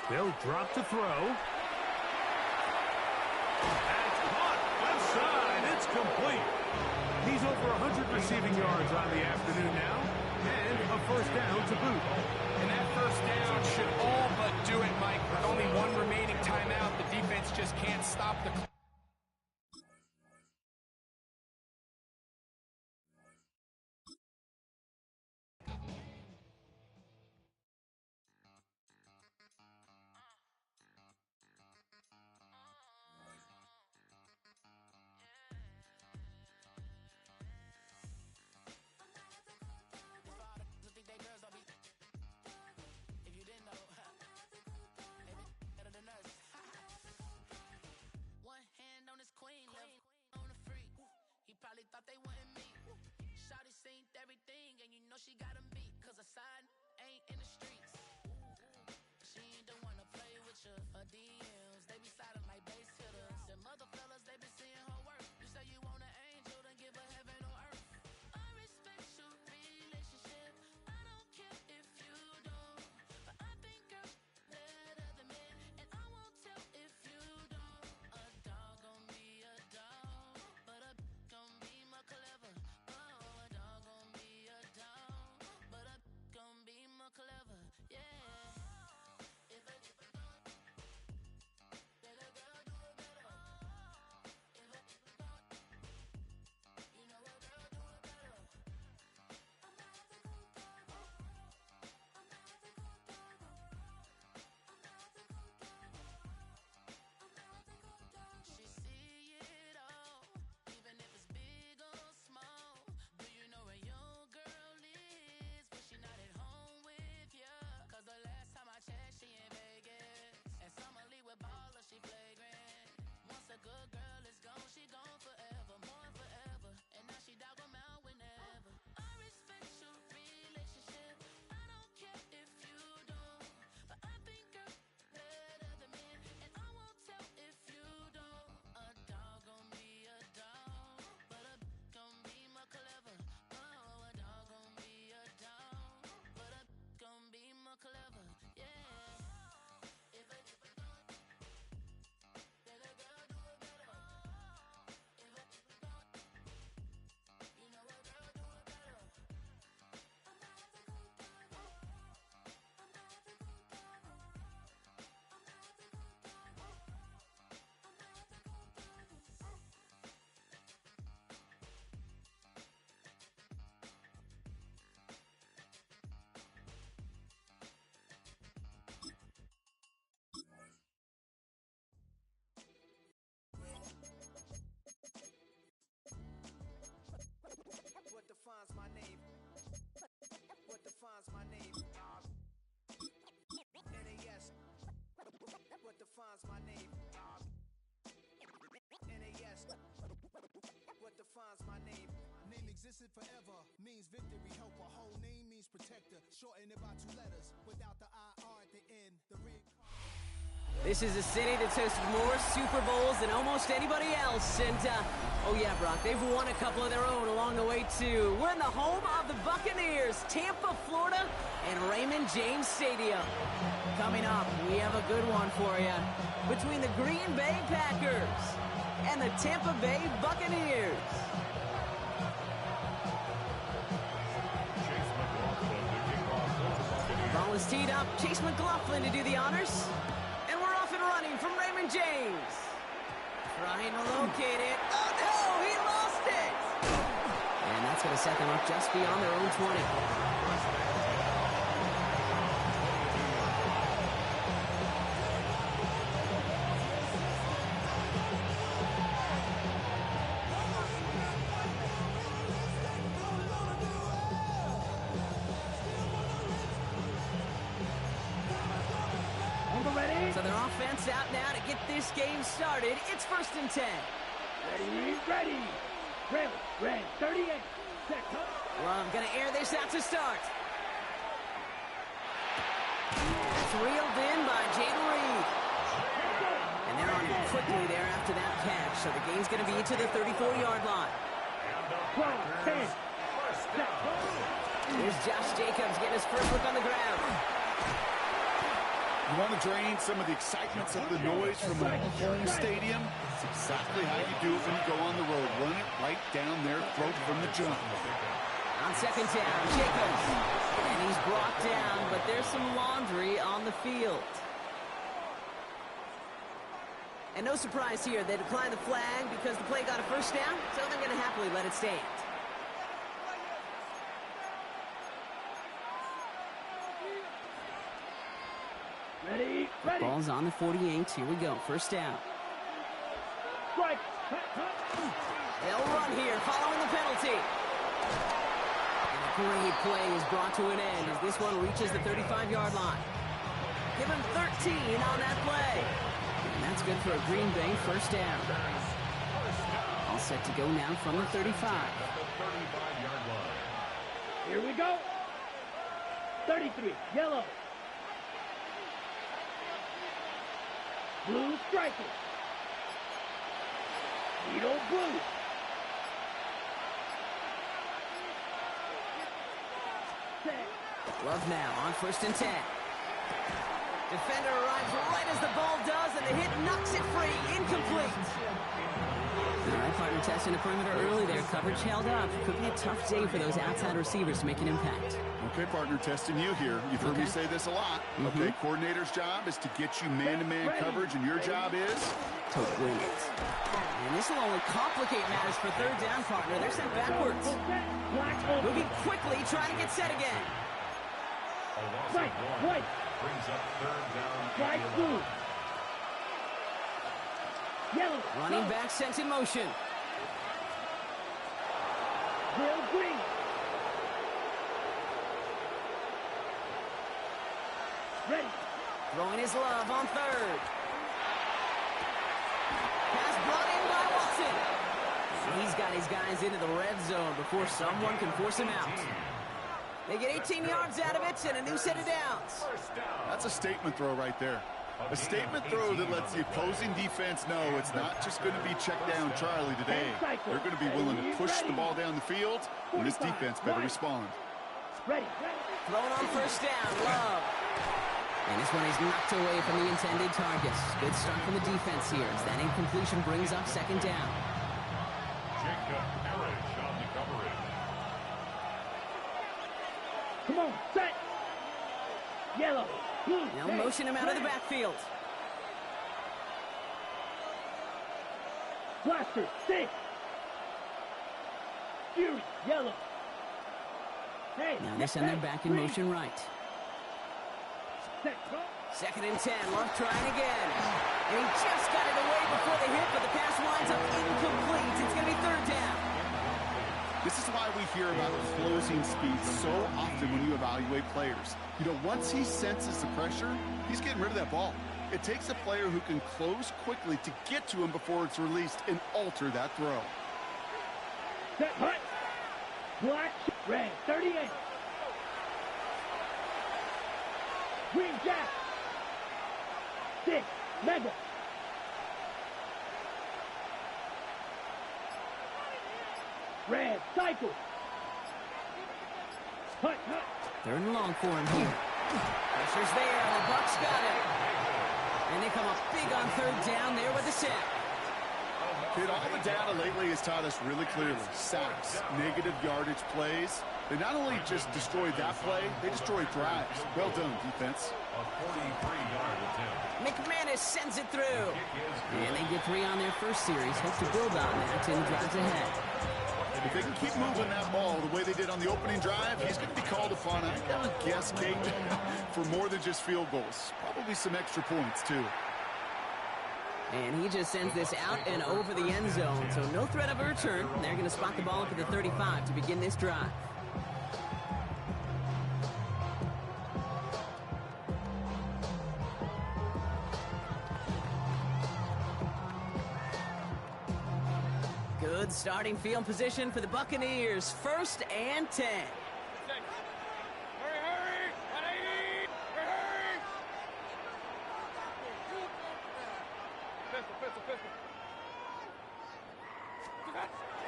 E: They'll drop to throw. That's caught. Left side. It's complete. He's over 100 receiving yards on the afternoon now. And a first down to boot.
G: And that first down should all but do it, Mike. With only one remaining timeout, the defense just can't stop the clock.
I: Thought they wanted me. Shawty seen everything, and you know she got 'em beat. Cause her side ain't in the streets. She ain't the one to play with you. Her DMs, they be silent like bass hitters. The mother fellas, they be seeing her work. You say you want an angel, then give her heaven on earth. I respect your relationship. I don't care if you don't. But I think girls better than men. And I won't tell if you don't. A dog gon' be a dog. But a gon' be more clever. Oh, a dog gon' be a dog. But a gon' be more clever. Yeah. If a
J: existed forever means victory. Help a whole name means protector. Shorten it by 2 letters without the IR at the end. The red.
K: This is a city that's hosted more Super Bowls than almost anybody else. And, oh yeah, Brock, they've won a couple of their own along the way, too. We're in the home of the Buccaneers, Tampa, Florida, and Raymond James Stadium. Coming up, we have a good one for you. Between the Green Bay Packers and the Tampa Bay Buccaneers. Ball is teed up. Chase McLaughlin to do the honors. And we're off and running from Raymond James. Trying to locate it. Oh, no! He lost it! And that's going to set them up just beyond their own 20. So their offense out now to get this game started. It's 1st and 10.
L: Ready. Red, 38. Set,
K: Love going to air this out to start. That's reeled in by Jaden Reed. And they're on him quickly there after that catch. So the game's going to be to the 34-yard line.
L: 12, 10.
K: Here's Josh Jacobs getting his first look on the ground.
M: You want to drain some of the excitements of the noise from a home stadium? It's exactly how you do it when you go on the road. Run it right down their throat from the jump.
K: On 2nd down, Jacobs. And he's brought down, but there's some laundry on the field. And no surprise here, they declined the flag because the play got a 1st down, so they're going to happily let it stand.
L: Ready.
K: Ball's on the 48. Here we go. 1st down.
L: Strike.
K: They'll run here following the penalty. And a great play is brought to an end as this one reaches the 35-yard line. Give him 13 on that play. And that's good for a Green Bay 1st down. All set to go now from the 35.
L: Here we go. 33, yellow. Blue striker. Needle blue. Set.
K: Love now on 1st and 10. Defender arrives right as the ball does, and the hit knocks it free. Incomplete. All right, partner testing the perimeter early there. Coverage held up. Could be a tough day for those outside receivers to make an impact.
M: Okay, partner, testing you here. You've heard me say this a lot. Okay, coordinator's job is to get you man-to-man coverage, and your job is?
K: To win it. And this will only complicate matters for 3rd down, partner. They're sent backwards. Moving quickly, trying to get set again.
L: Right.
F: Brings up 3rd down.
L: Strike blue. Yellow.
K: Running back sent in motion.
L: Real green. Ready.
K: Throwing his love on 3rd. Pass brought in by Watson. He's got his guys into the red zone before someone can force him out. They get 18 yards out of it and a new set of downs.
M: That's a statement throw right there. A statement throw that lets the opposing defense know it's not just going to be check down Charlie today. They're going to be willing to push the ball down the field, and this defense better respond.
L: Ready.
K: Throwing on 1st down, Love. And this one is knocked away from the intended targets. Good start from the defense here as that incompletion brings up 2nd down.
F: Jacob Parrish on the coverage.
L: Come on, set. Yellow. Blue.
K: Now motion him out of the backfield.
L: Blaster, 6. Fury, yellow. Hey.
K: Now they send them back in motion right.
L: Set.
K: 2nd and 10. Love trying again. And he just got it away before the hit, but the pass winds up incomplete. It's going to be 3rd down.
M: This is why we hear about closing speed so often when you evaluate players. You know, once he senses the pressure, he's getting rid of that ball. It takes a player who can close quickly to get to him before it's released and alter that throw.
L: Set, hut. Black, red, 38. Green jack. 6, mega. Red, cycle. Hut, hut.
K: Third and long for him here. Pressure's there, and the Bucs got it. And they come up big on third down there with the sack.
M: Dude, all the data lately has taught us really clearly. Sacks, negative yardage plays. They not only just destroyed that play, they destroyed drives. Well done, defense.
F: A 43-yard attempt.
K: McManus sends it through. And they get 3 on their first series. Hope to build on that in drives ahead.
M: If they can keep moving that ball the way they did on the opening drive, he's going to be called upon, I gotta guess, Kate, for more than just field goals. Probably some extra points, too.
K: And he just sends this out and over the end zone, so no threat of a return. They're going to spot the ball up at the 35 to begin this drive. Good starting field position for the Buccaneers. 1st and 10.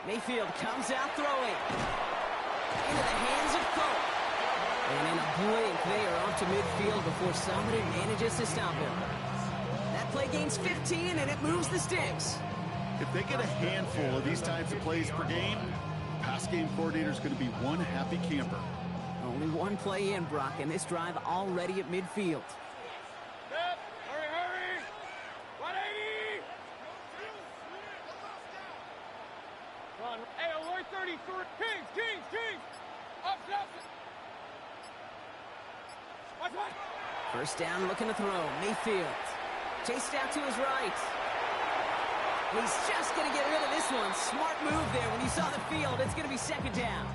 K: Mayfield comes out throwing. Into the hands of Cole. And in a blink, they are off to midfield before somebody manages to stop him. That play gains 15, and it moves the sticks.
M: If they get a handful of these types of plays per game, pass game coordinator is going to be one happy camper.
K: Only one play in, Brock, and this drive already at midfield.
H: Hurry! 180! Run. Hey, alert 33. Kings! Up. Watch.
K: First down, looking to throw. Mayfield. Chased out to his right. He's just going to get rid of this one. Smart move there. When you saw the field, it's going to be 2nd down.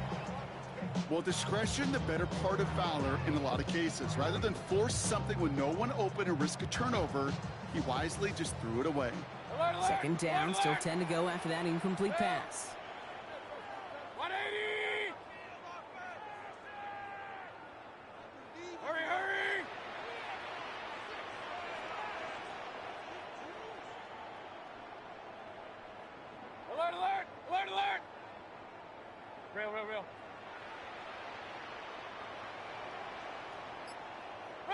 M: Well, discretion, the better part of valor in a lot of cases. Rather than force something with no one open and risk a turnover, he wisely just threw it away.
K: 2nd down, still 10 to go after that incomplete pass.
H: 180! Hurry! Alert! Real.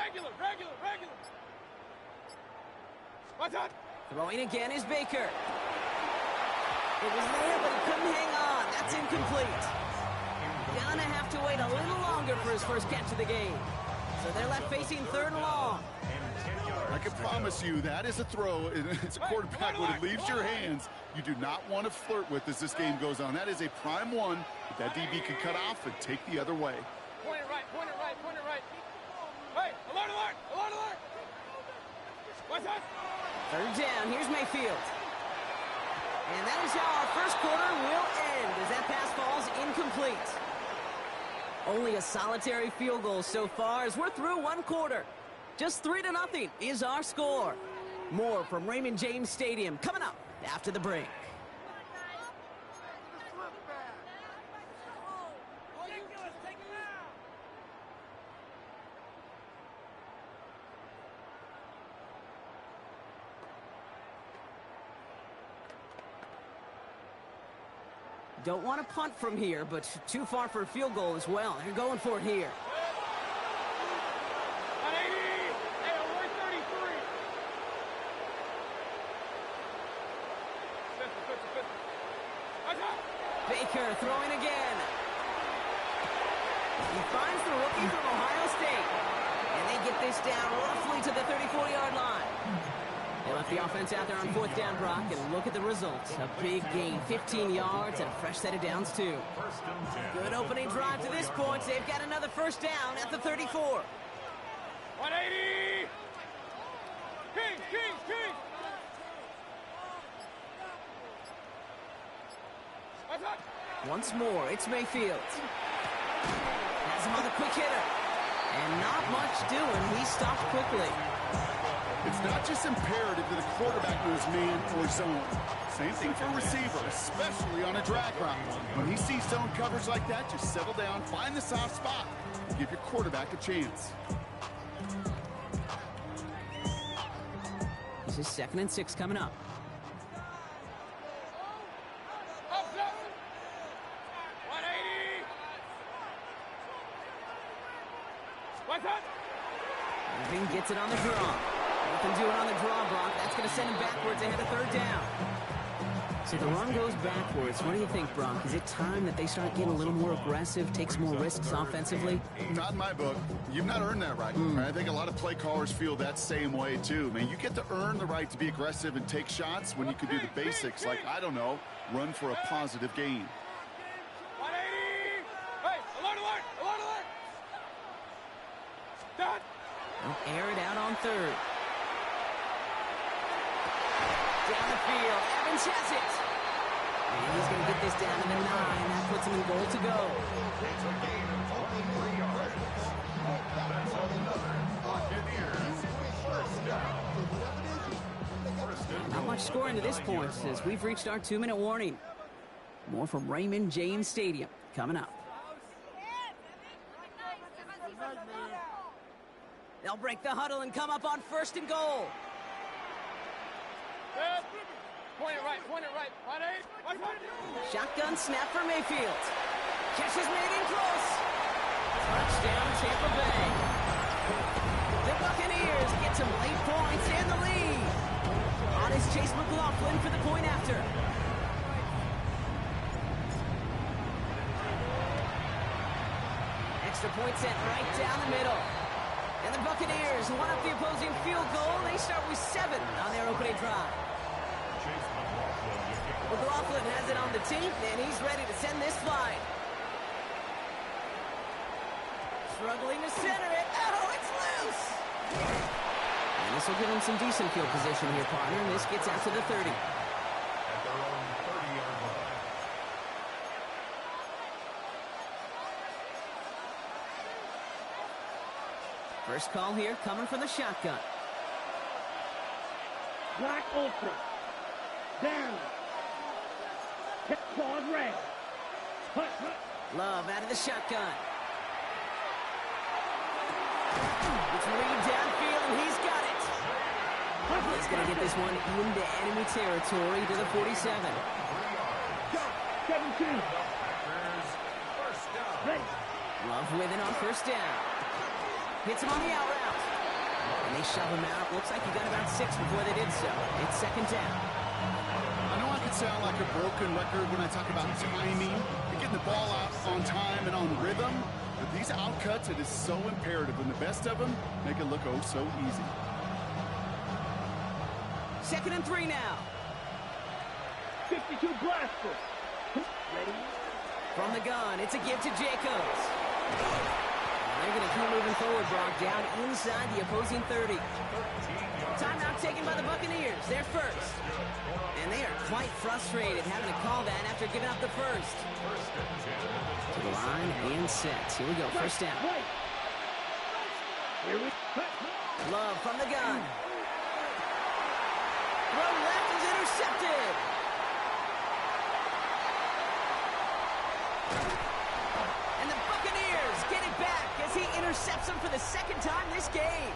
H: Regular. What's up?
K: Throwing again is Baker. It was there, but he couldn't hang on. That's incomplete. Gonna have to wait a little longer for his first catch of the game. So they're left facing 3rd and long.
M: I can promise you that is a throw. It's a quarterback when it leaves your hands. You do not want to flirt with as this game goes on. That is a prime one that DB can cut off and take the other way.
H: Point it right. Hey, alert! What's up?
K: 3rd down, here's Mayfield. And that is how our first quarter will end as that pass falls incomplete. Only a solitary field goal so far as we're through 1 quarter. Just 3-0 is our score. More from Raymond James Stadium coming up after the break. Don't want to punt from here, but too far for a field goal as well. They're going for it here.
H: 180! Hey, alert 33! What's up?
K: Baker throwing again. He finds the rookie from Ohio State. And they get this down roughly to the 34-yard line. They left the offense out there on 4th down, Brock, and look at the results. A big gain, 15 yards, and a fresh set of downs, too. Good opening drive to this point. They've got another 1st down at the 34.
H: 180! Kings! What's up?
K: Once more, it's Mayfield. Has him on the quick hitter. And not much doing. He stopped quickly.
M: It's not just imperative that a quarterback knows man or zone. Same thing for a receiver, especially on a drag route. When he sees zone coverage like that, just settle down, find the soft spot, and give your quarterback a chance.
K: This is 2nd and 6 coming up. Irving gets it on the draw. Nothing doing on the draw, Brock. That's going to send him backwards ahead of 3rd down. So the run goes backwards. What do you think, Brock? Is it time that they start getting a little more aggressive, take some more risks offensively?
M: Not in my book. You've not earned that right. I think a lot of play callers feel that same way, too. Man, you get to earn the right to be aggressive and take shots when you can do the basics, like, I don't know, run for a positive gain.
H: 180! Hey, alert! Done!
K: They'll air it out on 3rd. Down the field. Evans has it. And he's going to get this down to the 9. That puts him in goal to go.
F: It's a gain of 23 yards. That's another Buccaneers first down.
K: Not much scoring to this point as we've reached our 2-minute warning. More from Raymond James Stadium coming up. They'll break the huddle and come up on 1st and goal.
H: Point it right. 180.
K: Shotgun snap for Mayfield. Catch is made in close. Touchdown, Tampa Bay. The Buccaneers get some late points and the lead. On is Chase McLaughlin for the point after. Extra point sent right down the middle. And the Buccaneers one up the opposing field goal. They start with 7 on their opening drive. McLaughlin has it on the team, and he's ready to send this flying. Struggling to center it. Oh, it's loose! And this will give him some decent field position here, partner. And this gets out to the 30.
F: At their own 30-yard line.
K: First call here coming from the shotgun.
L: Black open. Down. Claude Ray.
K: Love out of the shotgun. It's lead downfield, and he's got it. He's going to get this one into enemy territory to the 47.
L: 17. Ready.
K: Love with it on 1st down. Hits him on the out route. And they shove him out. Looks like he got about 6 before they did so. It's 2nd down.
M: I know I could sound like a broken record when I talk about timing and getting the ball out on time and on rhythm, but these outcuts, it is so imperative, and the best of them make it look oh so easy.
K: 2nd and 3 now.
L: 52 blaster. Ready.
K: From the gun, it's a give to Jacobs. They're going to keep moving forward, Brock, down inside the opposing 30. Timeout taken by the Buccaneers. They're first. And they are quite frustrated having to call that after giving up the first. To the line and set. Here we go, 1st down. Love from the gun. Throw left is intercepted. And the Buccaneers get it back as he intercepts him for the 2nd time this game.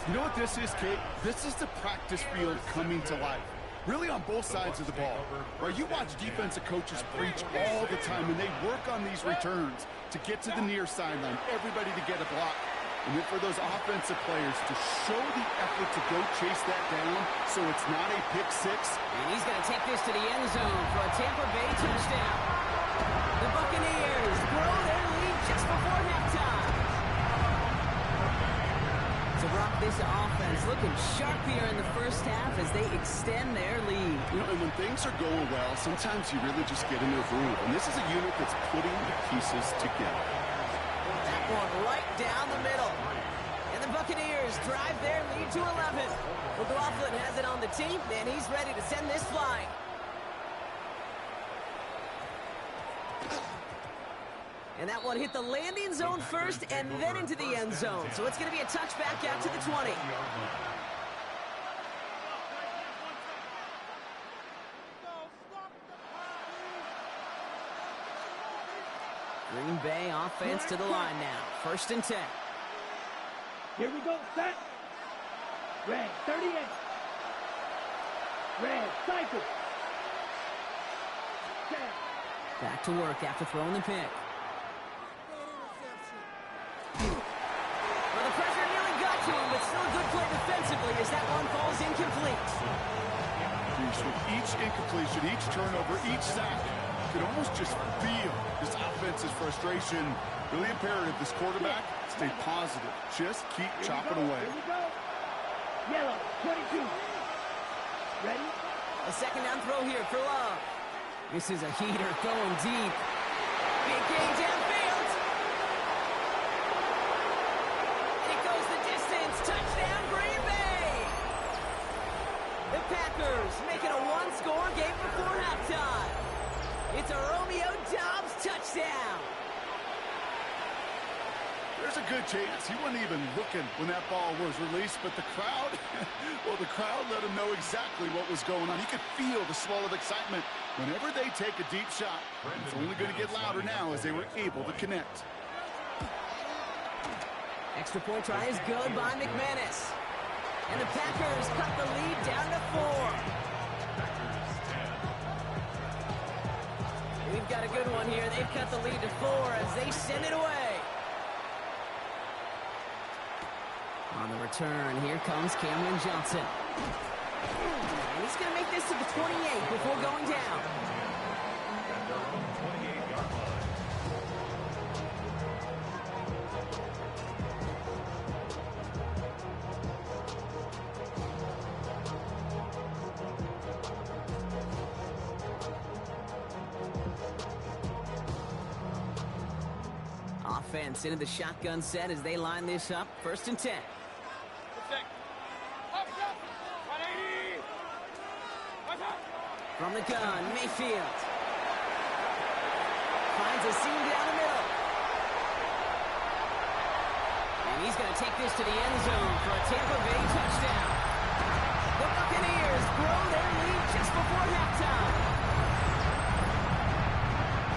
M: You know what this is, Kate? This is the practice field coming to life. Really on both sides of the ball. Right? You watch defensive coaches preach all the time, and they work on these returns to get to the near sideline, everybody to get a block. And then for those offensive players to show the effort to go chase that down so it's not a pick 6.
K: And he's going to take this to the end zone for a Tampa Bay touchdown. The Buccaneers grow their lead just before halftime. So, Brock, this offense looking sharp here in the 1st half as they extend their lead.
M: You know, and when things are going well, sometimes you really just get into a groove. And this is a unit that's putting the pieces together.
K: That one right down the middle. And the Buccaneers drive their lead to 11. McLaughlin has it on the team, and he's ready to send this flying. And that one hit the landing zone first and then into the end zone. So it's going to be a touchback out to the 20. Green Bay offense to the line now. 1st and 10.
L: Here we go, set. Red, 38. Red, cycle. Set.
K: Back to work after throwing the pick. Well, the pressure nearly got to him, but still a good play defensively as that one falls incomplete.
M: With each incompletion, each turnover, each sack, you can almost just feel this offense's frustration. Really imperative, this quarterback, stay positive. Just keep chopping away.
L: Here we go. Yellow, 22. Ready?
K: A 2nd down throw here for Love. This is a heater going deep. Big game downfield. It goes the distance. Touchdown, Green Bay. The Packers make it a one-score game before halftime. It's a Romeo Doubs touchdown.
M: There's a good chance he wasn't even looking when that ball was released, but the crowd, well, the crowd let him know exactly what was going on. He could feel the swell of excitement. Whenever they take a deep shot, it's only going to get louder now as they were able to connect.
K: Extra point try is good by McManus. And the Packers cut the lead down to 4. We've got a good one here. They've cut the lead to 4 as they send it away. On the return, here comes Cameron Johnson. And he's going to make this to the 28 before going down. Offense into the shotgun set as they line this up. 1st and 10. From the gun, Mayfield. Finds a seam down the middle. And he's going to take this to the end zone for a Tampa Bay touchdown. The Buccaneers grow their lead just before halftime.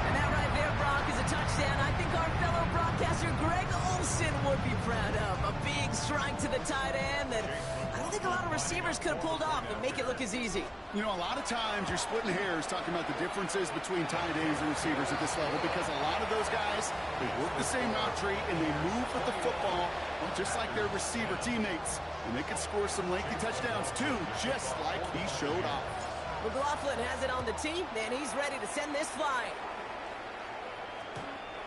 K: And that right there, Brock, is a touchdown I think our fellow broadcaster Greg Olsen would be proud of. A big strike to the tight end that I don't think a lot of receivers could have pulled off and make it look as easy.
M: You know, a lot of times you're splitting hairs talking about the differences between tight ends and receivers at this level because a lot of those guys, they work the same route tree and they move with the football just like their receiver teammates. And they can score some lengthy touchdowns too, just like he showed off.
K: McLaughlin has it on the tee, and he's ready to send this flying.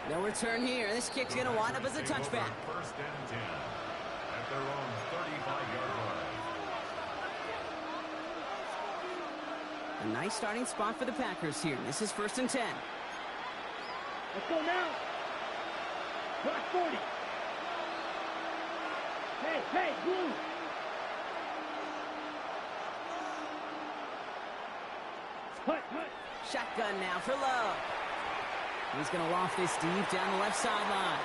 K: No return here. This kick's going to wind up as a touchback.
F: 1st and 10 at their own 35-yard line.
K: A nice starting spot for the Packers here. This is 1st and 10.
L: Let's go now. Block 40. Hey, blue. Hut.
K: Shotgun now for Love. He's going to loft this deep down the left sideline.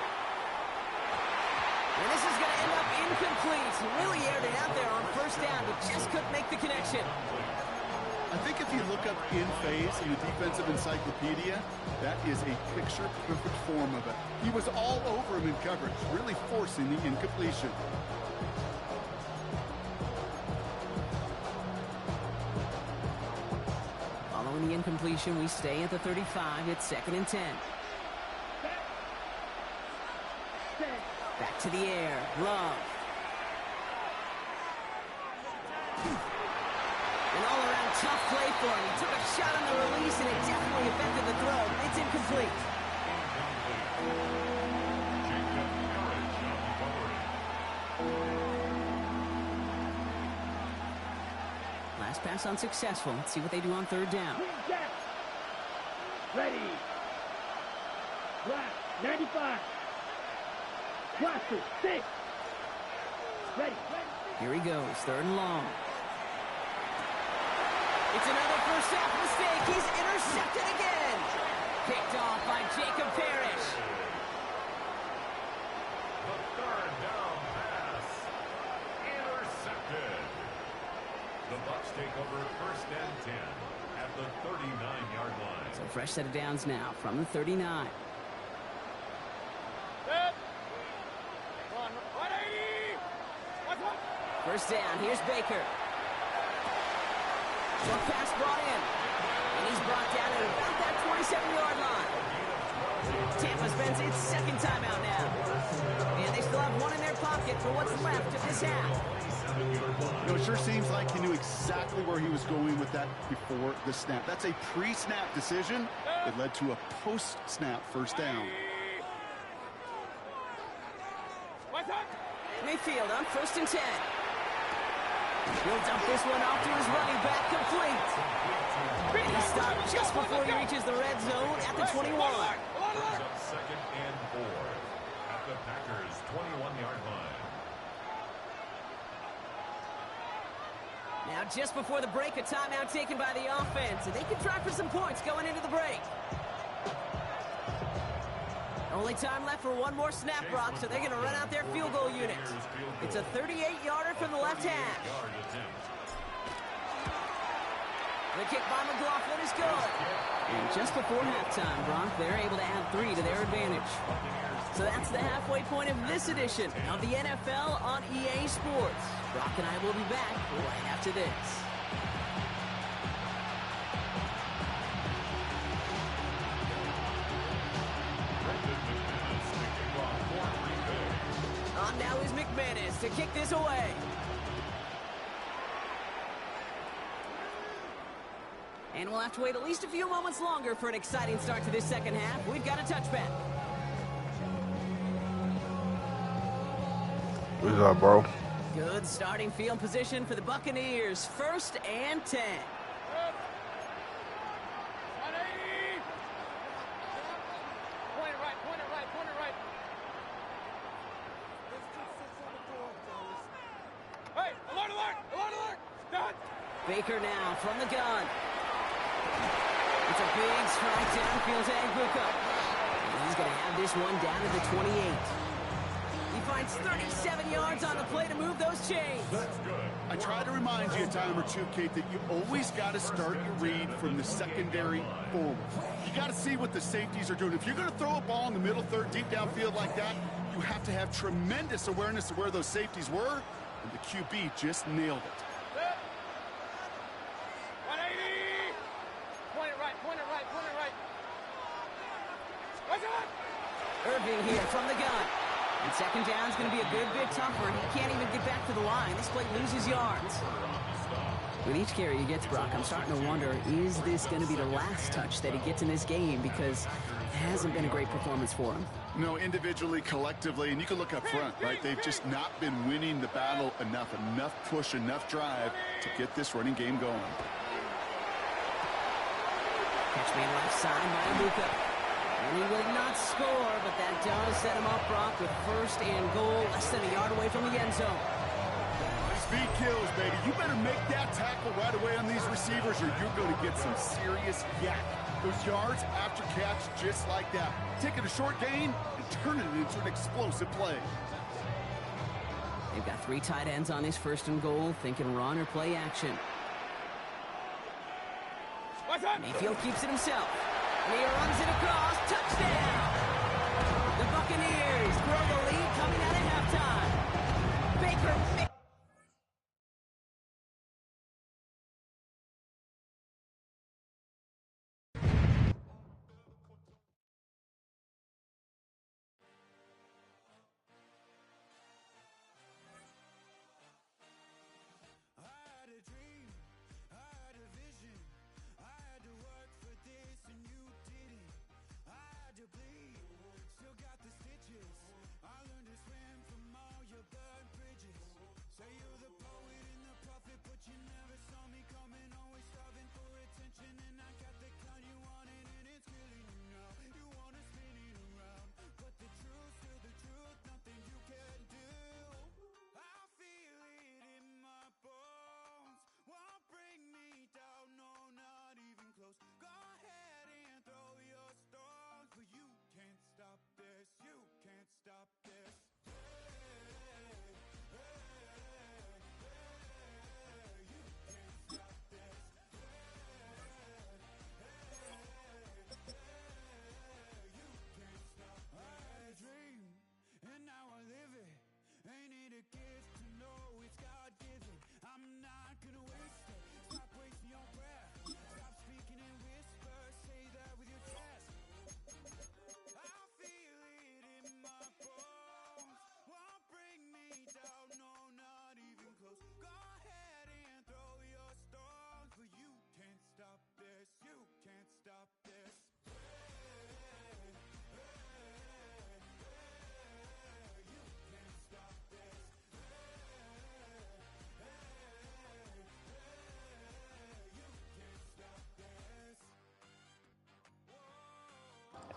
K: And this is going to end up incomplete. Really aired it out there on 1st down, but just couldn't make the connection.
M: I think if you look up in phase in the defensive encyclopedia, that is a picture-perfect form of it. He was all over him in coverage, really forcing the incompletion.
K: Following the incompletion, we stay at the 35. It's 2nd and 10. Back to the air. Love. An all-around tough play for him. He took a shot on the release, and it definitely affected the throw. It's incomplete. Last pass unsuccessful. Let's see what they do on 3rd down.
L: Ready. Black, 95. Blaster, 6. Ready.
K: Here he goes. 3rd and long. It's another first half mistake. He's intercepted again. Picked off by Jacob Parrish.
F: The third down pass. Intercepted. The Bucs take over first and 10 at the 39-yard line.
K: So fresh set of downs now from the 39. First down, here's Baker. Short pass brought in. And he's brought down at about that 27-yard line. Tampa spends its second timeout now. And they still have one in their pocket for what's left of this half.
M: You know, it sure seems like he knew exactly where he was going with that before the snap. That's a pre-snap decision. It led to a post-snap first down.
K: Mayfield on first and 10. He'll dump this one off to his running back, complete. And he stopped just before he reaches the red zone at the 21.
F: Brings up second and 4 at the Packers' 21-yard line.
K: Now just before the break, a timeout taken by the offense, and they can try for some points going into the break. Only time left for one more snap, Brock, so they're going to run out their field goal unit. It's a 38-yarder from the left half. The kick by McLaughlin is good. And just before halftime, Brock, they're able to add 3 to their advantage. So that's the halfway point of this edition of the NFL on EA Sports. Brock and I will be back right after this. On now is McManus to kick this away. And we'll have to wait at least a few moments longer for an exciting start to this second half. We've got a touchback.
B: What's up, bro?
K: Good starting field position for the Buccaneers. First and 10. Baker now from the gun. It's a big strike downfield to Agbuka. And he's going to have this one down to the 28. He finds 37 yards on the play to move those chains.
M: I try to remind you a time or two, Kate, that you always got to start your read from the secondary forward. You got to see what the safeties are doing. If you're going to throw a ball in the middle third, deep downfield like that, you have to have tremendous awareness of where those safeties were, and the QB just nailed it.
K: Irving here from the gun. And second down is going to be a good bit tougher. He can't even get back to the line. This play loses yards. With each carry he gets, Brock, I'm starting to wonder, is this going to be the last touch that he gets in this game? Because it hasn't been a great performance for him.
M: No, individually, collectively, and you can look up front, right? They've just not been winning the battle enough push, enough drive to get this running game going.
K: Catch made left side by Luka. And he will not score, but that does set him up, Brock, with first and goal, less than a yard away from the end zone.
M: Speed kills, baby. You better make that tackle right away on these receivers, or you're going to get some serious yak. Those yards after catch, just like that. Taking a short gain and turning it into an explosive play.
K: They've got 3 tight ends on this first and goal, thinking run or play action. Mayfield keeps it himself. And he runs it across. Touchdown! The Buccaneers grow the lead coming out of halftime. Baker.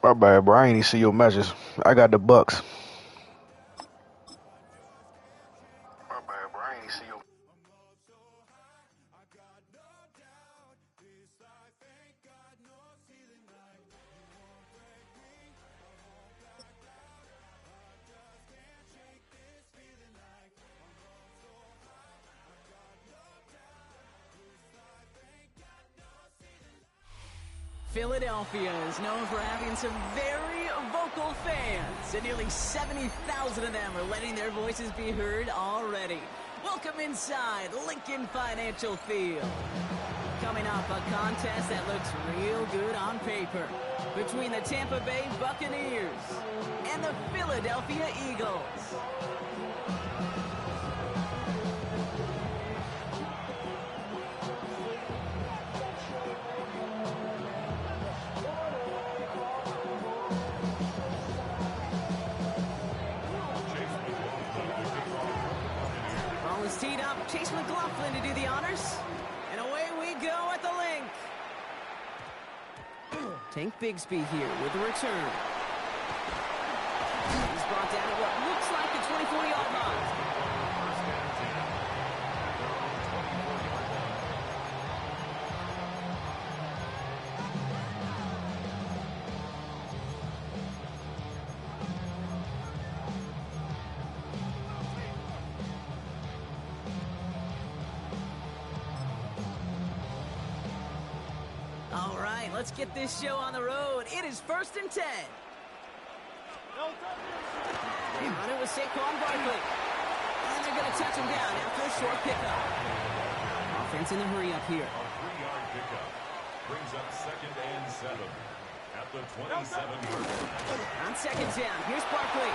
B: My bad, bro. I ain't even see your message. I got the Bucks. My bad, bro. I ain't even see your.
K: Philadelphia is known for having some very vocal fans, and nearly 70,000 of them are letting their voices be heard already. Welcome inside Lincoln Financial Field. Coming up, a contest that looks real good on paper between the Tampa Bay Buccaneers and the Philadelphia Eagles. Teed up, Chase McLaughlin to do the honors, and away we go at the link. Tank Bigsby here with the return. He's brought down at what looks like the 24-yard line. All right, let's get this show on the road. It is 1st and 10. They run it with Saquon Barkley. And they're going to touch him down after a short pickup. Offense in the hurry up here.
F: A 3-yard pickup brings up 2nd and 7 at the 27-yard line.
K: On 2nd down, here's Barkley.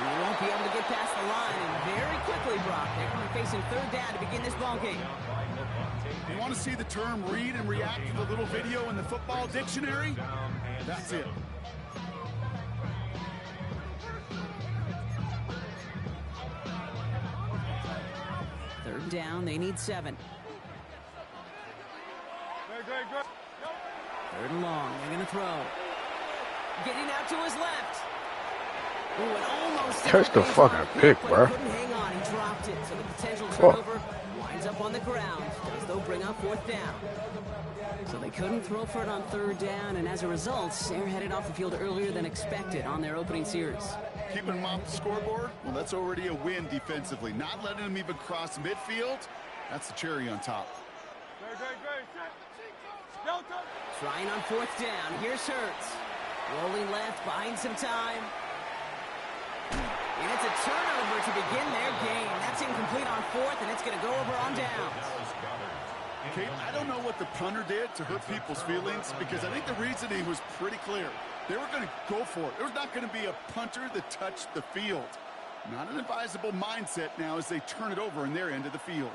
K: He won't be able to get past the line, and very quickly, Brock, they're going to be facing 3rd down to begin this ball game.
M: You want to see the term read and react to the little video in the football dictionary? That's it.
K: Third down, they need 7. Third and long, they're going to throw. Getting out to his left. Ooh, and almost
B: Catch the fucking pick, bro.
K: Couldn't hang on, he dropped it. So the potential turnover winds up on the ground. Does though bring up 4th down. So they couldn't throw for it on 3rd down, and as a result, they're headed off the field earlier than expected on their opening series.
M: Keeping them off the scoreboard? Well, that's already a win defensively. Not letting them even cross midfield, that's the cherry on top.
K: Trying on 4th down. Here's Hurts. Rolling left, buying some time. And it's a turnover to begin their game. That's incomplete on 4th, and it's going to go over on downs.
M: Kate, I don't know what the punter did to hurt people's feelings, because I think the reasoning was pretty clear. They were going to go for it. There was not going to be a punter that touched the field. Not an advisable mindset now as they turn it over in their end of the field.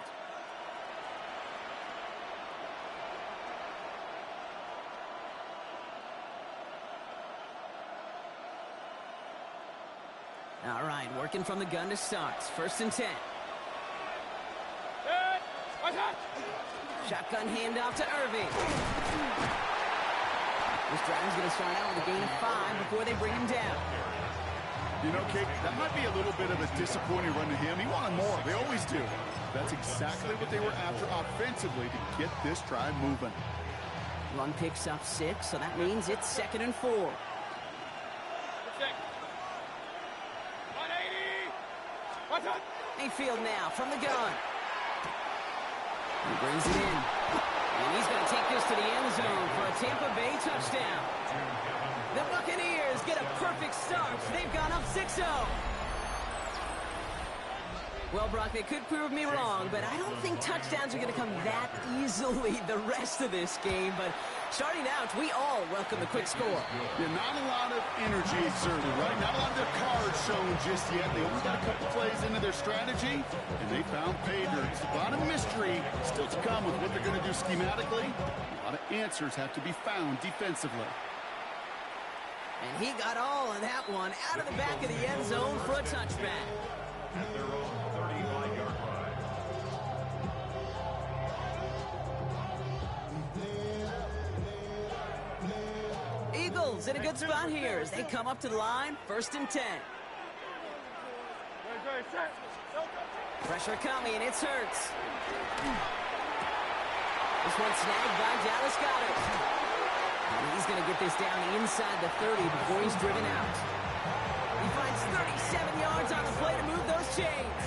K: All right, working from the gun to start. 1st and 10. Shotgun handoff to Irving. This drive's going to start out with a gain of 5 before they bring him down.
M: You know, Kate, that might be a little bit of a disappointing run to him. He wanted more. They always do. That's exactly what they were after offensively to get this drive moving.
K: Run picks up 6, so that means it's 2nd and 4. Mayfield now from the gun. He brings it in. And he's going to take this to the end zone for a Tampa Bay touchdown. The Buccaneers get a perfect start. They've gone up 6-0. Well, Brock, they could prove me wrong, but I don't think touchdowns are going to come that easily the rest of this game. But starting out, we all welcome the quick score.
M: Yeah, not a lot of energy exerted, right? Not a lot of their cards shown just yet. They only got a couple plays into their strategy, and they found pay dirt. It's a lot of mystery still to come with what they're going to do schematically. A lot of answers have to be found defensively.
K: And he got all of that one out of the back of the end zone for a touchback.
F: At their own 35-yard line.
K: Eagles in a good spot here as they come up to the line, 1st and 10. Pressure coming, it's Hurts. This one snagged by Dallas Goedert. And he's going to get this down inside the 30 before he's driven out. He finds 37 yards on the play to move those chains.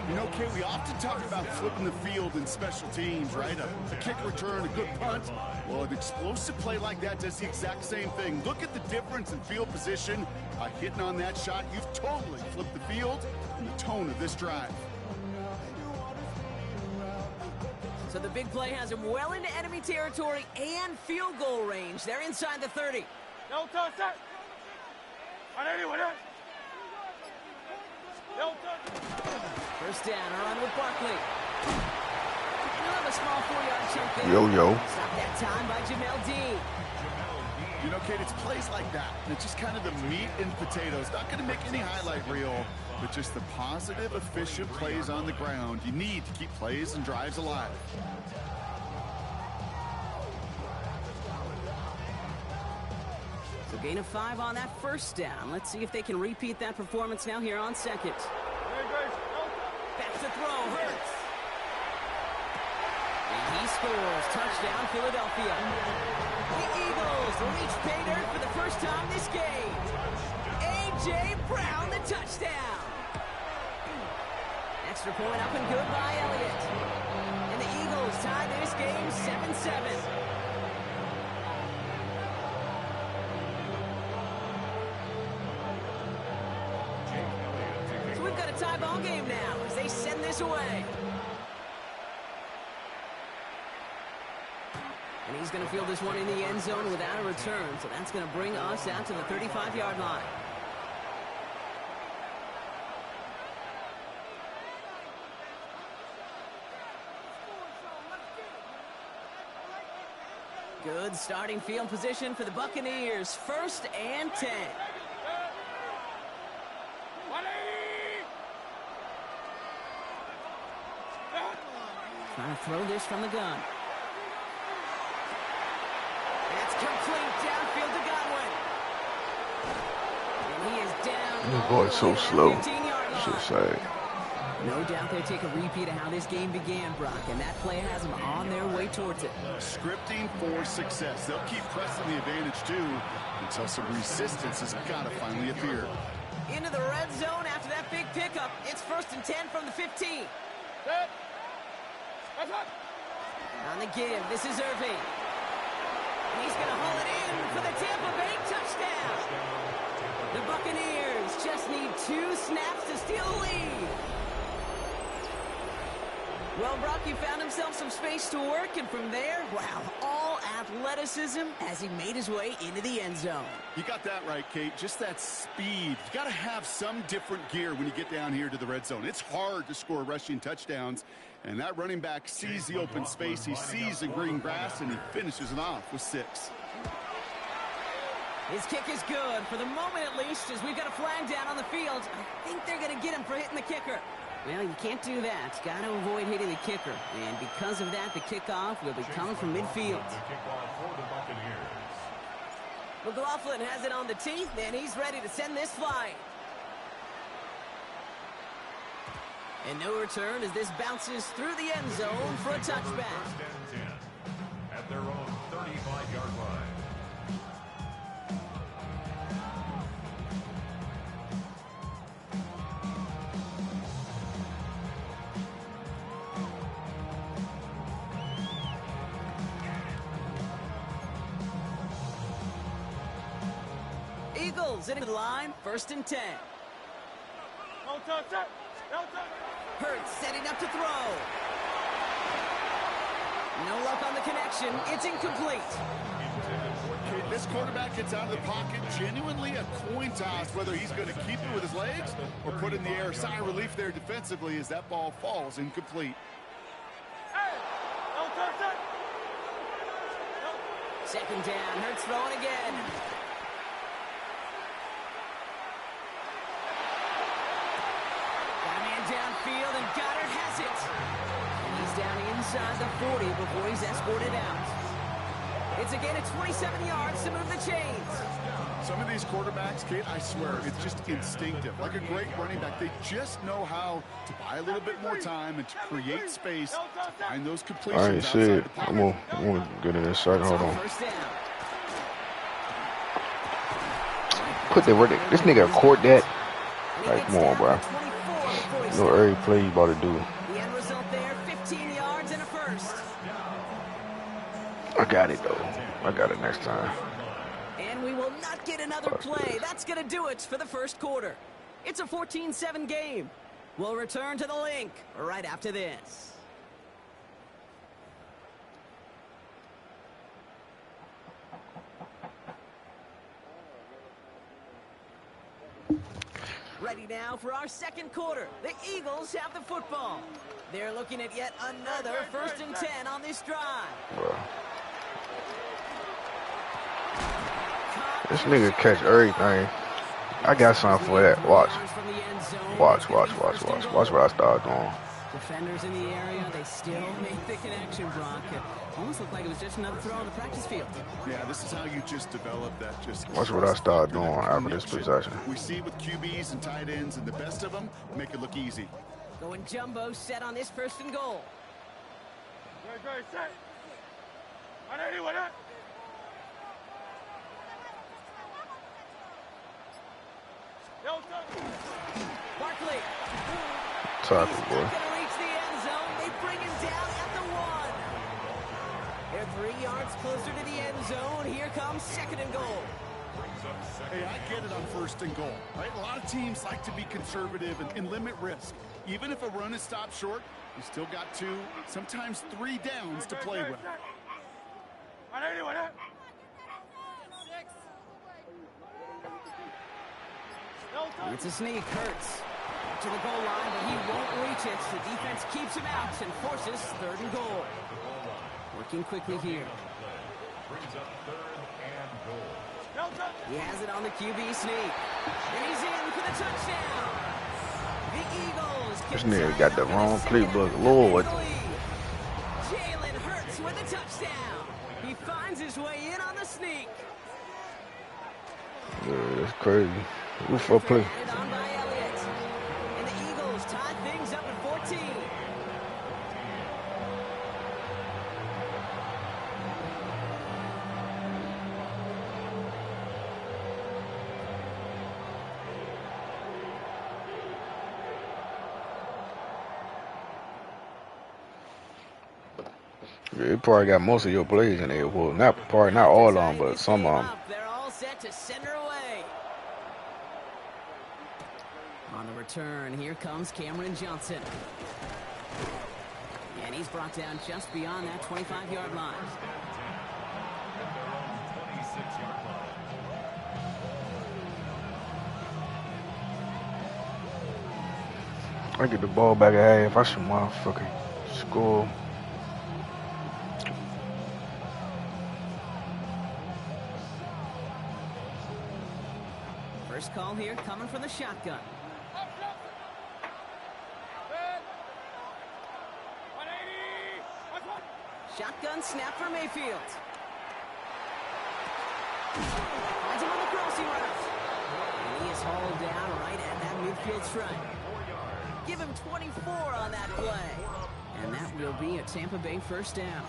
M: You know, Kate, we often talk about flipping the field in special teams, right? A kick return, a good punt. Well, an explosive play like that does the exact same thing. Look at the difference in field position. By hitting on that shot, you've totally flipped the field and the tone of this drive.
K: So the big play has him well into enemy territory and field goal range. They're inside the 30.
H: No touch, set. On anyone else. No touch.
K: 1st down, a run with Barkley. He'll have a small 4-yard chunk there.
B: Yo.
K: Stop that time by Jamel Dean.
M: You know, Kate, it's plays like that. It's just kind of the meat and potatoes. Not going to make any highlight reel, but just the positive, efficient plays on the ground. You need to keep plays and drives alive.
K: So gain of 5 on that 1st down. Let's see if they can repeat that performance now here on 2nd. Back to throw, Hurts. And he scores. Touchdown, Philadelphia. The Eagles reach pay dirt for the first time this game. A.J. Brown, the touchdown. Extra point up and good by Elliott. And the Eagles tie this game 7-7. So we've got a tie ball game now as they send this away. And he's going to field this one in the end zone without a return. So that's going to bring us out to the 35-yard line. Good starting field position for the Buccaneers. 1st and 10. Trying to throw this from the gun. That's complete downfield to Godwin. And he is down.
B: This boy's so slow. Shit sad.
K: No doubt they take a repeat of how this game began, Brock, and that play has them on their way towards it.
M: Scripting for success. They'll keep pressing the advantage, too, until some resistance has got to finally appear.
K: Into the red zone after that big pickup. It's 1st and 10 from the 15. On the give, this is Irving. And he's going to haul it in for the Tampa Bay touchdown. The Buccaneers just need 2 snaps to steal the lead. Well, Brock, he found himself some space to work, and from there, wow, all athleticism as he made his way into the end zone.
M: You got that right, Kate. Just that speed. You got to have some different gear when you get down here to the red zone. It's hard to score rushing touchdowns, and that running back sees the open space, he sees the green grass, and he finishes it off with 6.
K: His kick is good, for the moment at least, as we've got a flag down on the field. I think they're going to get him for hitting the kicker. Well, you can't do that. Got to avoid hitting the kicker. And because of that, the kickoff will be coming from midfield. McLaughlin has it on the tee, and he's ready to send this flying. And no return as this bounces through the end zone for a touchback.
F: At their own 35-yard line.
K: Eagles into the line, 1st and 10.
H: No touch, set. No touch.
K: Hurts setting up to throw. No luck on the connection. It's incomplete.
M: Okay, this quarterback gets out of the pocket, genuinely a coin toss whether he's going to keep it with his legs or put it in the air. Sigh of relief there defensively as that ball falls incomplete.
H: Hey, no touch, set. No.
K: 2nd down. Hurts throwing again. Downfield, and Goddard has it. And he's down inside the 40 before he's escorted out. It's again at 27 yards to move the chains.
M: Some of these quarterbacks, Kate, I swear, it's just instinctive. Like a great running back, they just know how to buy a little bit more time and to create space to find those completions.
B: I ain't see it. I'm gonna get it in a second. Hold on. Put the this nigga caught that. Like, come on, bro. No every play you about to do.
K: The end result there, 15 yards and a first.
B: I got it, though. I got it next time.
K: And we will not get another play. That's going to do it for the first quarter. It's a 14-7 game. We'll return to the link right after this. Ready now for our second quarter. The Eagles have the football. They're looking at yet another 1st and 10 on this drive.
B: Bro. This nigga catch everything. I got something for that. Watch. Watch what I start doing.
K: Defenders in the area, they still make the connection, Brock. It almost looked like it was just another throw on the practice field.
M: Yeah, this is how you just develop that.
B: Watch what I start doing after this possession.
M: We see with QBs and tight ends, and the best of them make it look easy.
K: Going jumbo set on this 1st and goal.
H: Great, set. On anyone, huh?
K: Barkley.
B: Tackle, boy.
K: Gonna reach the end zone. They bring him down at the 1. They're 3 yards closer to the end zone. Here comes 2nd and goal.
M: Hey, I get it on 1st and goal, right? A lot of teams like to be conservative and limit risk. Even if a run is stopped short, you still got 2, sometimes 3 downs to play with.
H: On anyone, huh?
K: It's a sneak, Hurts. To the goal line, but he won't reach it. The defense keeps him out and forces 3rd and goal. Working quickly here. He has it on the QB sneak. And he's in for the touchdown. The Eagles.
B: This nigga got the wrong playbook. Lord.
K: Jalen Hurts with a touchdown. He finds his way in on the sneak.
B: Yeah, that's crazy. Who for play?
K: On by Elliott. And the Eagles tie things up at 14.
B: Yeah, you probably got most of your plays in there. Well, not all of them, but some of them.
K: They're all set to center away. On the return, here comes Cameron Johnson. And he's brought down just beyond that 25-yard line.
B: I get the ball back at half. I should motherfucking score.
K: First call here coming from the shotgun. Shotgun snap for Mayfield. Finds him on the crossing route. And he is hauled down right at that midfield stripe. Give him 24 on that play. And that will be a Tampa Bay 1st down.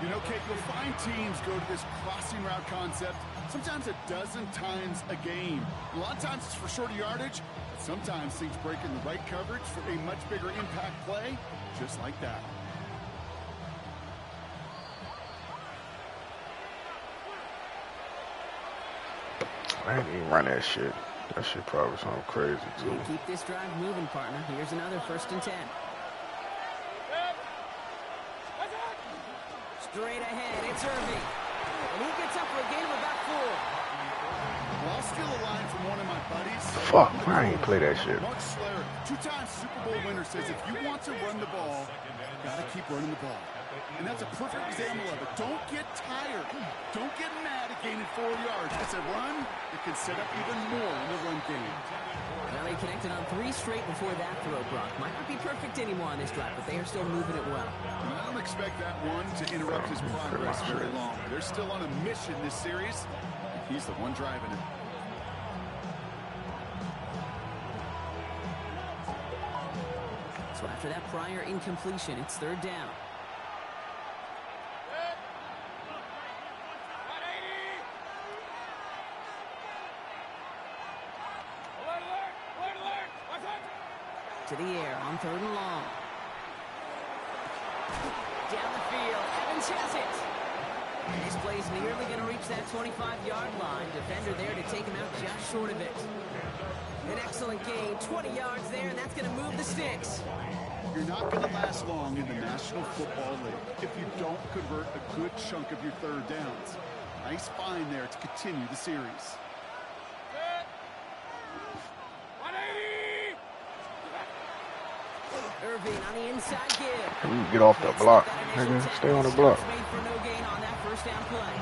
M: You know, Kate, you'll find teams go to this crossing route concept sometimes a dozen times a game. A lot of times it's for shorter yardage, but sometimes things break in the right coverage for a much bigger impact play, just like that.
B: I ain't even run that shit. That shit probably sound crazy, too.
K: Keep this drive moving, partner. Here's another 1st and 10. Straight ahead, it's Irving. And he gets up for a gain of about 4.
M: Well, I'll steal a line from one of my buddies.
B: Fuck, I ain't play that shit.
M: Mark Slater, 2-time Super Bowl winner, says if you want to run the ball, you gotta keep running the ball. And that's a perfect example of it. Don't get tired. Don't get mad at gaining 4 yards. It's a run that can set up even more in the run game.
K: Well, already connected on 3 straight before that throw, Brock. Might not be perfect anymore on this drive, but they are still moving it well.
M: I don't expect that one to interrupt his progress very long. They're still on a mission this series. He's the one driving it.
K: So after that prior incompletion, it's 3rd down. To the air on 3rd and long. Down the field, Evans has it. And this play's nearly going to reach that 25-yard line. Defender there to take him out just short of it. An excellent gain, 20 yards there, and that's going to move the sticks.
M: You're not going to last long in the National Football League if you don't convert a good chunk of your 3rd downs. Nice find there to continue the series.
K: Irving on the inside give.
B: Get off the block, nigga. Stay on the block.
K: Made for no gain on that 1st down play.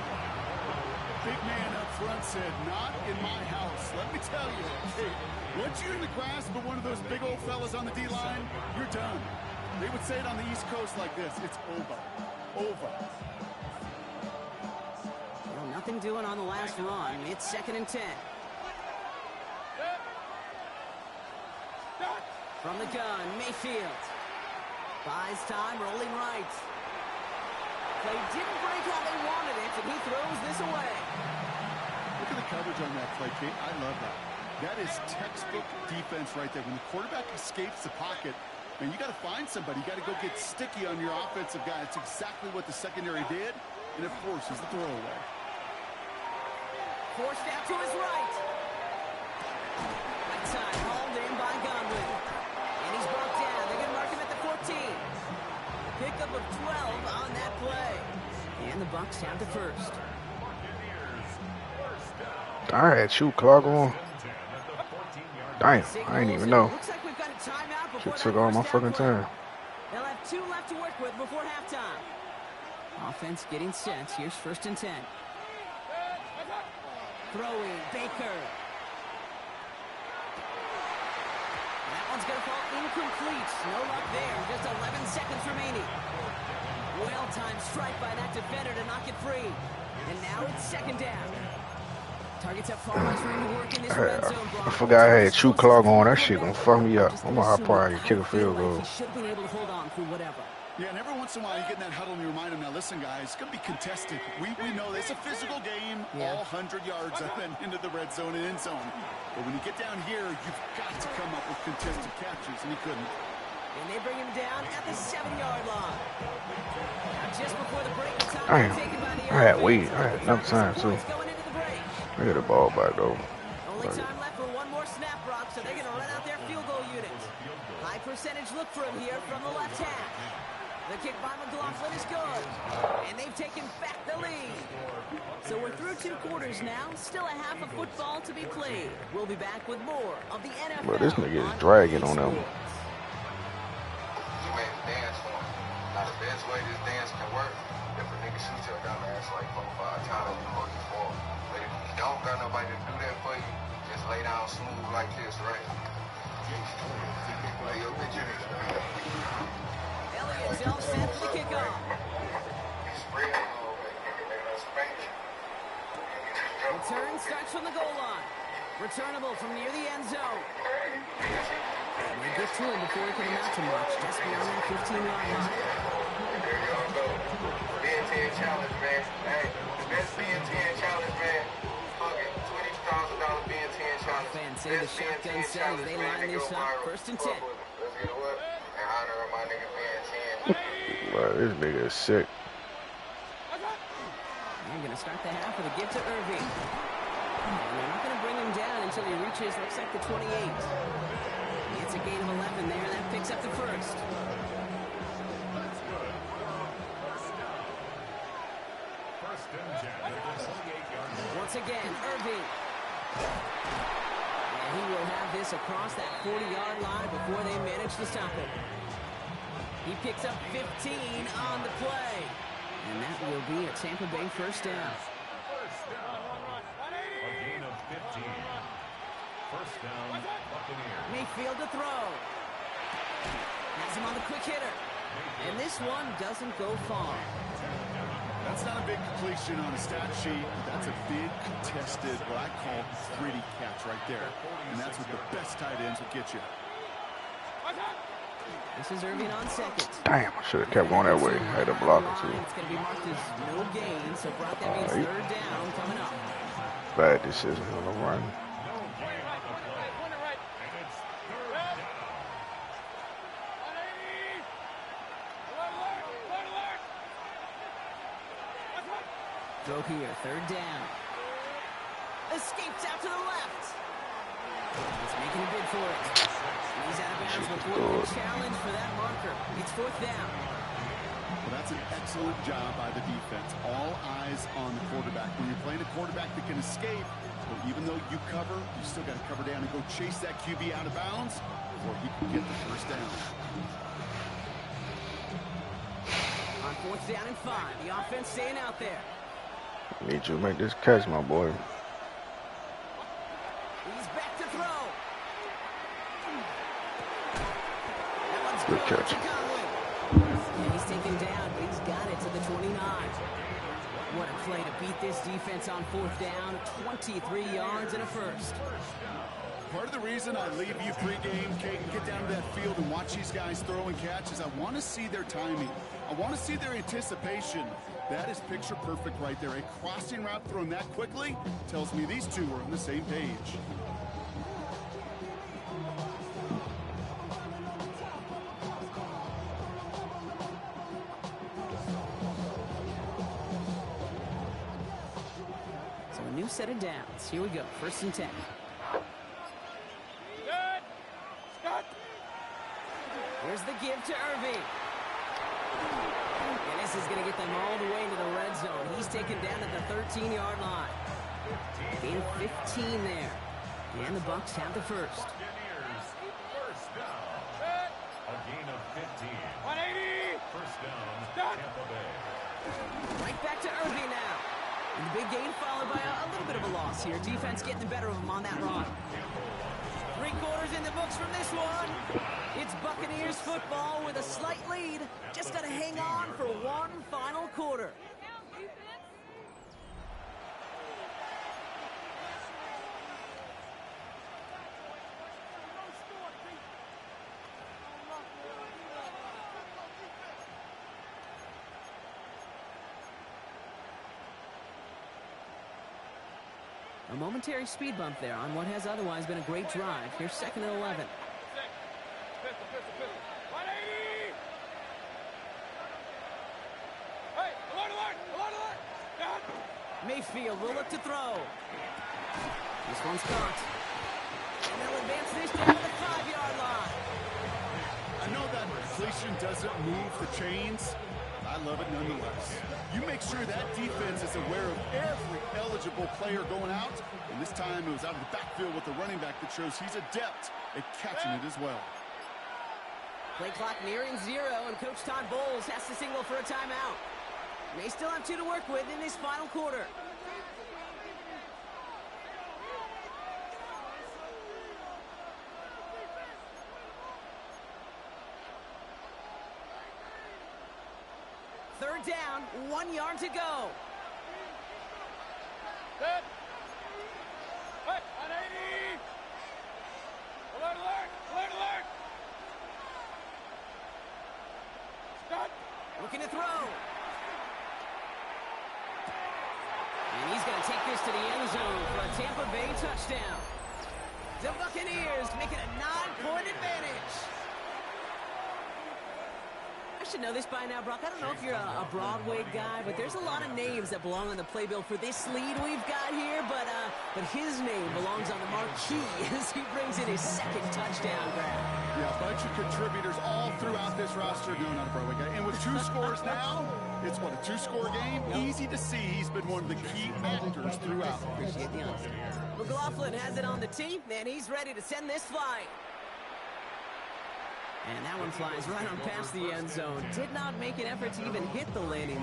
M: Big man up front said, "Not in my house." Let me tell you, hey, once you're in the grasp of one of those big old fellas on the D-line, you're done. They would say it on the East Coast like this: it's over. Over.
K: Well, nothing doing on the last run. It's 2nd and 10. From the gun, Mayfield. Buys time, rolling right. Play didn't break how they wanted it, and he throws this away.
M: Look at the coverage on that play, Kate. I love that. That is textbook defense right there. When the quarterback escapes the pocket, man, you got to find somebody. You got to go get sticky on your offensive guy. It's exactly what the secondary did, and it forces the throwaway.
K: Forced out to his right. Right side, hauled in by Godwin. And he's brought down. They're going to mark him at the 14. Pickup of 12 on that play. And the Bucs down to 1st.
B: I had shoot clock on. Damn, I didn't even know.
K: Looks like we've got a timeout before
B: Shit took all my fucking time.
K: They'll have 2 left to work with before halftime. Offense getting set. Here's 1st and 10. Throwing, Baker. That one's going to fall incomplete. No luck there. Just 11 seconds remaining. Well-timed strike by that defender to knock it free. And now it's 2nd down. Targets have far less room to work in this red zone.
B: I forgot I had shoot clock on. That shit gonna fuck me up. I'm gonna probably kick a field goal.
K: He should have been able to hold on through whatever.
M: Yeah, and every once in a while you get in that huddle and you remind them, now listen, guys, it's going to be contested. We know it's a physical game, all 100 yards up and into the red zone and end zone. But when you get down here, you've got to come up with contested catches, and he couldn't.
K: And they bring him down at the 7-yard line. Now just before the break, the time taken by the
B: I had waited. I had enough time, too. I hit the ball back, though.
K: Only time left for one more snap, Brock, so they're going to run out their field goal unit. High percentage look for him here from the left half. The kick by McLaughlin is good. And they've taken back the lead. So we're through 2 quarters now. Still a half of football to be played. We'll be back with more of the NFL.
B: But this nigga is dragging on them.
N: You made a dance for him. Now the best way this dance can work, if a nigga shoots your dumb ass like 4 or 5 times, you know you fall. But if you don't got nobody to do that for you, just lay down smooth like this, right? Lay your bitch in it.
K: Elliott jumps set for the kickoff. Return starts from the goal line. Returnable from near the end zone. And they get to him before he can amount to much, just beyond that 15-yard line.
N: There y'all go. BN10 challenge, man. Hey, the best BN10 challenge, man. Fuck it. $20,000 BN10 challenge.
K: Fans say the shotgun set as they line this up. 1st and 10.
N: Let's get it up and honor my nigga BN10.
B: But this nigga is sick.
K: They're going to start the half with a give to Irving. And they're not going to bring him down until he reaches, looks like the 28. It's a gain of 11 there. That picks up the 1st. Once again, Irving. And he will have this across that 40-yard line before they manage to stop it. He picks up 15 on the play. And that will be a Tampa Bay 1st down.
F: A gain of 15. First down, Buccaneers.
K: Mayfield to throw. Has him on the quick hitter. And this one doesn't go far.
M: That's not a big completion on a stat sheet. That's a big contested, what I call gritty catch right there. And that's what the best tight ends will get you.
K: This is Irving on second.
B: Damn, I should have kept going that way. I had to block it too.
K: It's going to be marked as no gain, so Brock, that means third down coming up.
B: Bad decision on the run.
K: Throw here, third down. Escapes out to the left. He's making a bid for it. He's out of bounds before the challenge for that marker. It's fourth down.
M: Well, that's an excellent job by the defense. All eyes on the quarterback. When you're playing a quarterback that can escape, but even though you cover, you still got to cover down and go chase that QB out of bounds before he can get the first down.
K: On fourth down and 5, the offense staying out there.
B: Need you to make this catch, my boy.
K: He's back to throw.
B: Good catch.
K: And he's taken down, but he's got it to the 29. What a play to beat this defense on fourth down. 23 yards and a first.
M: Part of the reason I leave you pregame, Kate, and get down to that field and watch these guys throw and catch is I want to see their timing. I want to see their anticipation. That is picture perfect right there. A crossing route thrown that quickly tells me these two are on the same page.
K: So a new set of downs. Here we go. First and 10. Here's the give to Irving. And this is going to get them all the way into the red zone. He's taken down at the 13-yard line. Gain of 15 there. And the Bucs have the first.
F: First down. A gain of 15. 180. First down, Tampa Bay.
K: Right back to Irving now. And the big gain followed by a little bit of a loss here. Defense getting the better of him on that run. 3 quarters in the books from this one. It's Buccaneers football with a slight lead. Just got to hang on for one final quarter. A momentary speed bump there on what has otherwise been a great drive. Here's second and 11. Mayfield will look to throw. This one's caught. And they'll advance this down to the 5-yard line.
M: I know that completion doesn't move the chains. I love it nonetheless. You make sure that defense is aware of every eligible player going out. And this time it was out of the backfield with the running back that shows he's adept at catching it as well.
K: Play clock nearing 0, and Coach Todd Bowles has to signal for a timeout. They still have 2 to work with in this final quarter. Third down, 1 yard to go.
H: Set. 180. Alert, alert, alert, alert. Stop.
K: Looking to throw. And he's going to take this to the end zone for a Tampa Bay touchdown. The Buccaneers make it a 9-point advantage. I should know this by now, Brock. I don't know if you're a Broadway guy, but there's a lot of names that belong on the playbill for this lead we've got here. But his name belongs on the marquee as he brings in his second touchdown grab.
M: Yeah, a bunch of contributors all throughout this roster. No, not a Broadway guy. And with 2 scores now, it's what, a 2-score game? Yep. Easy to see he's been one of the key actors throughout.
K: Appreciate the honesty. McLaughlin has it on the tee, and he's ready to send this flying. And that one flies right on past the end zone. Did not make an effort to even hit the landing.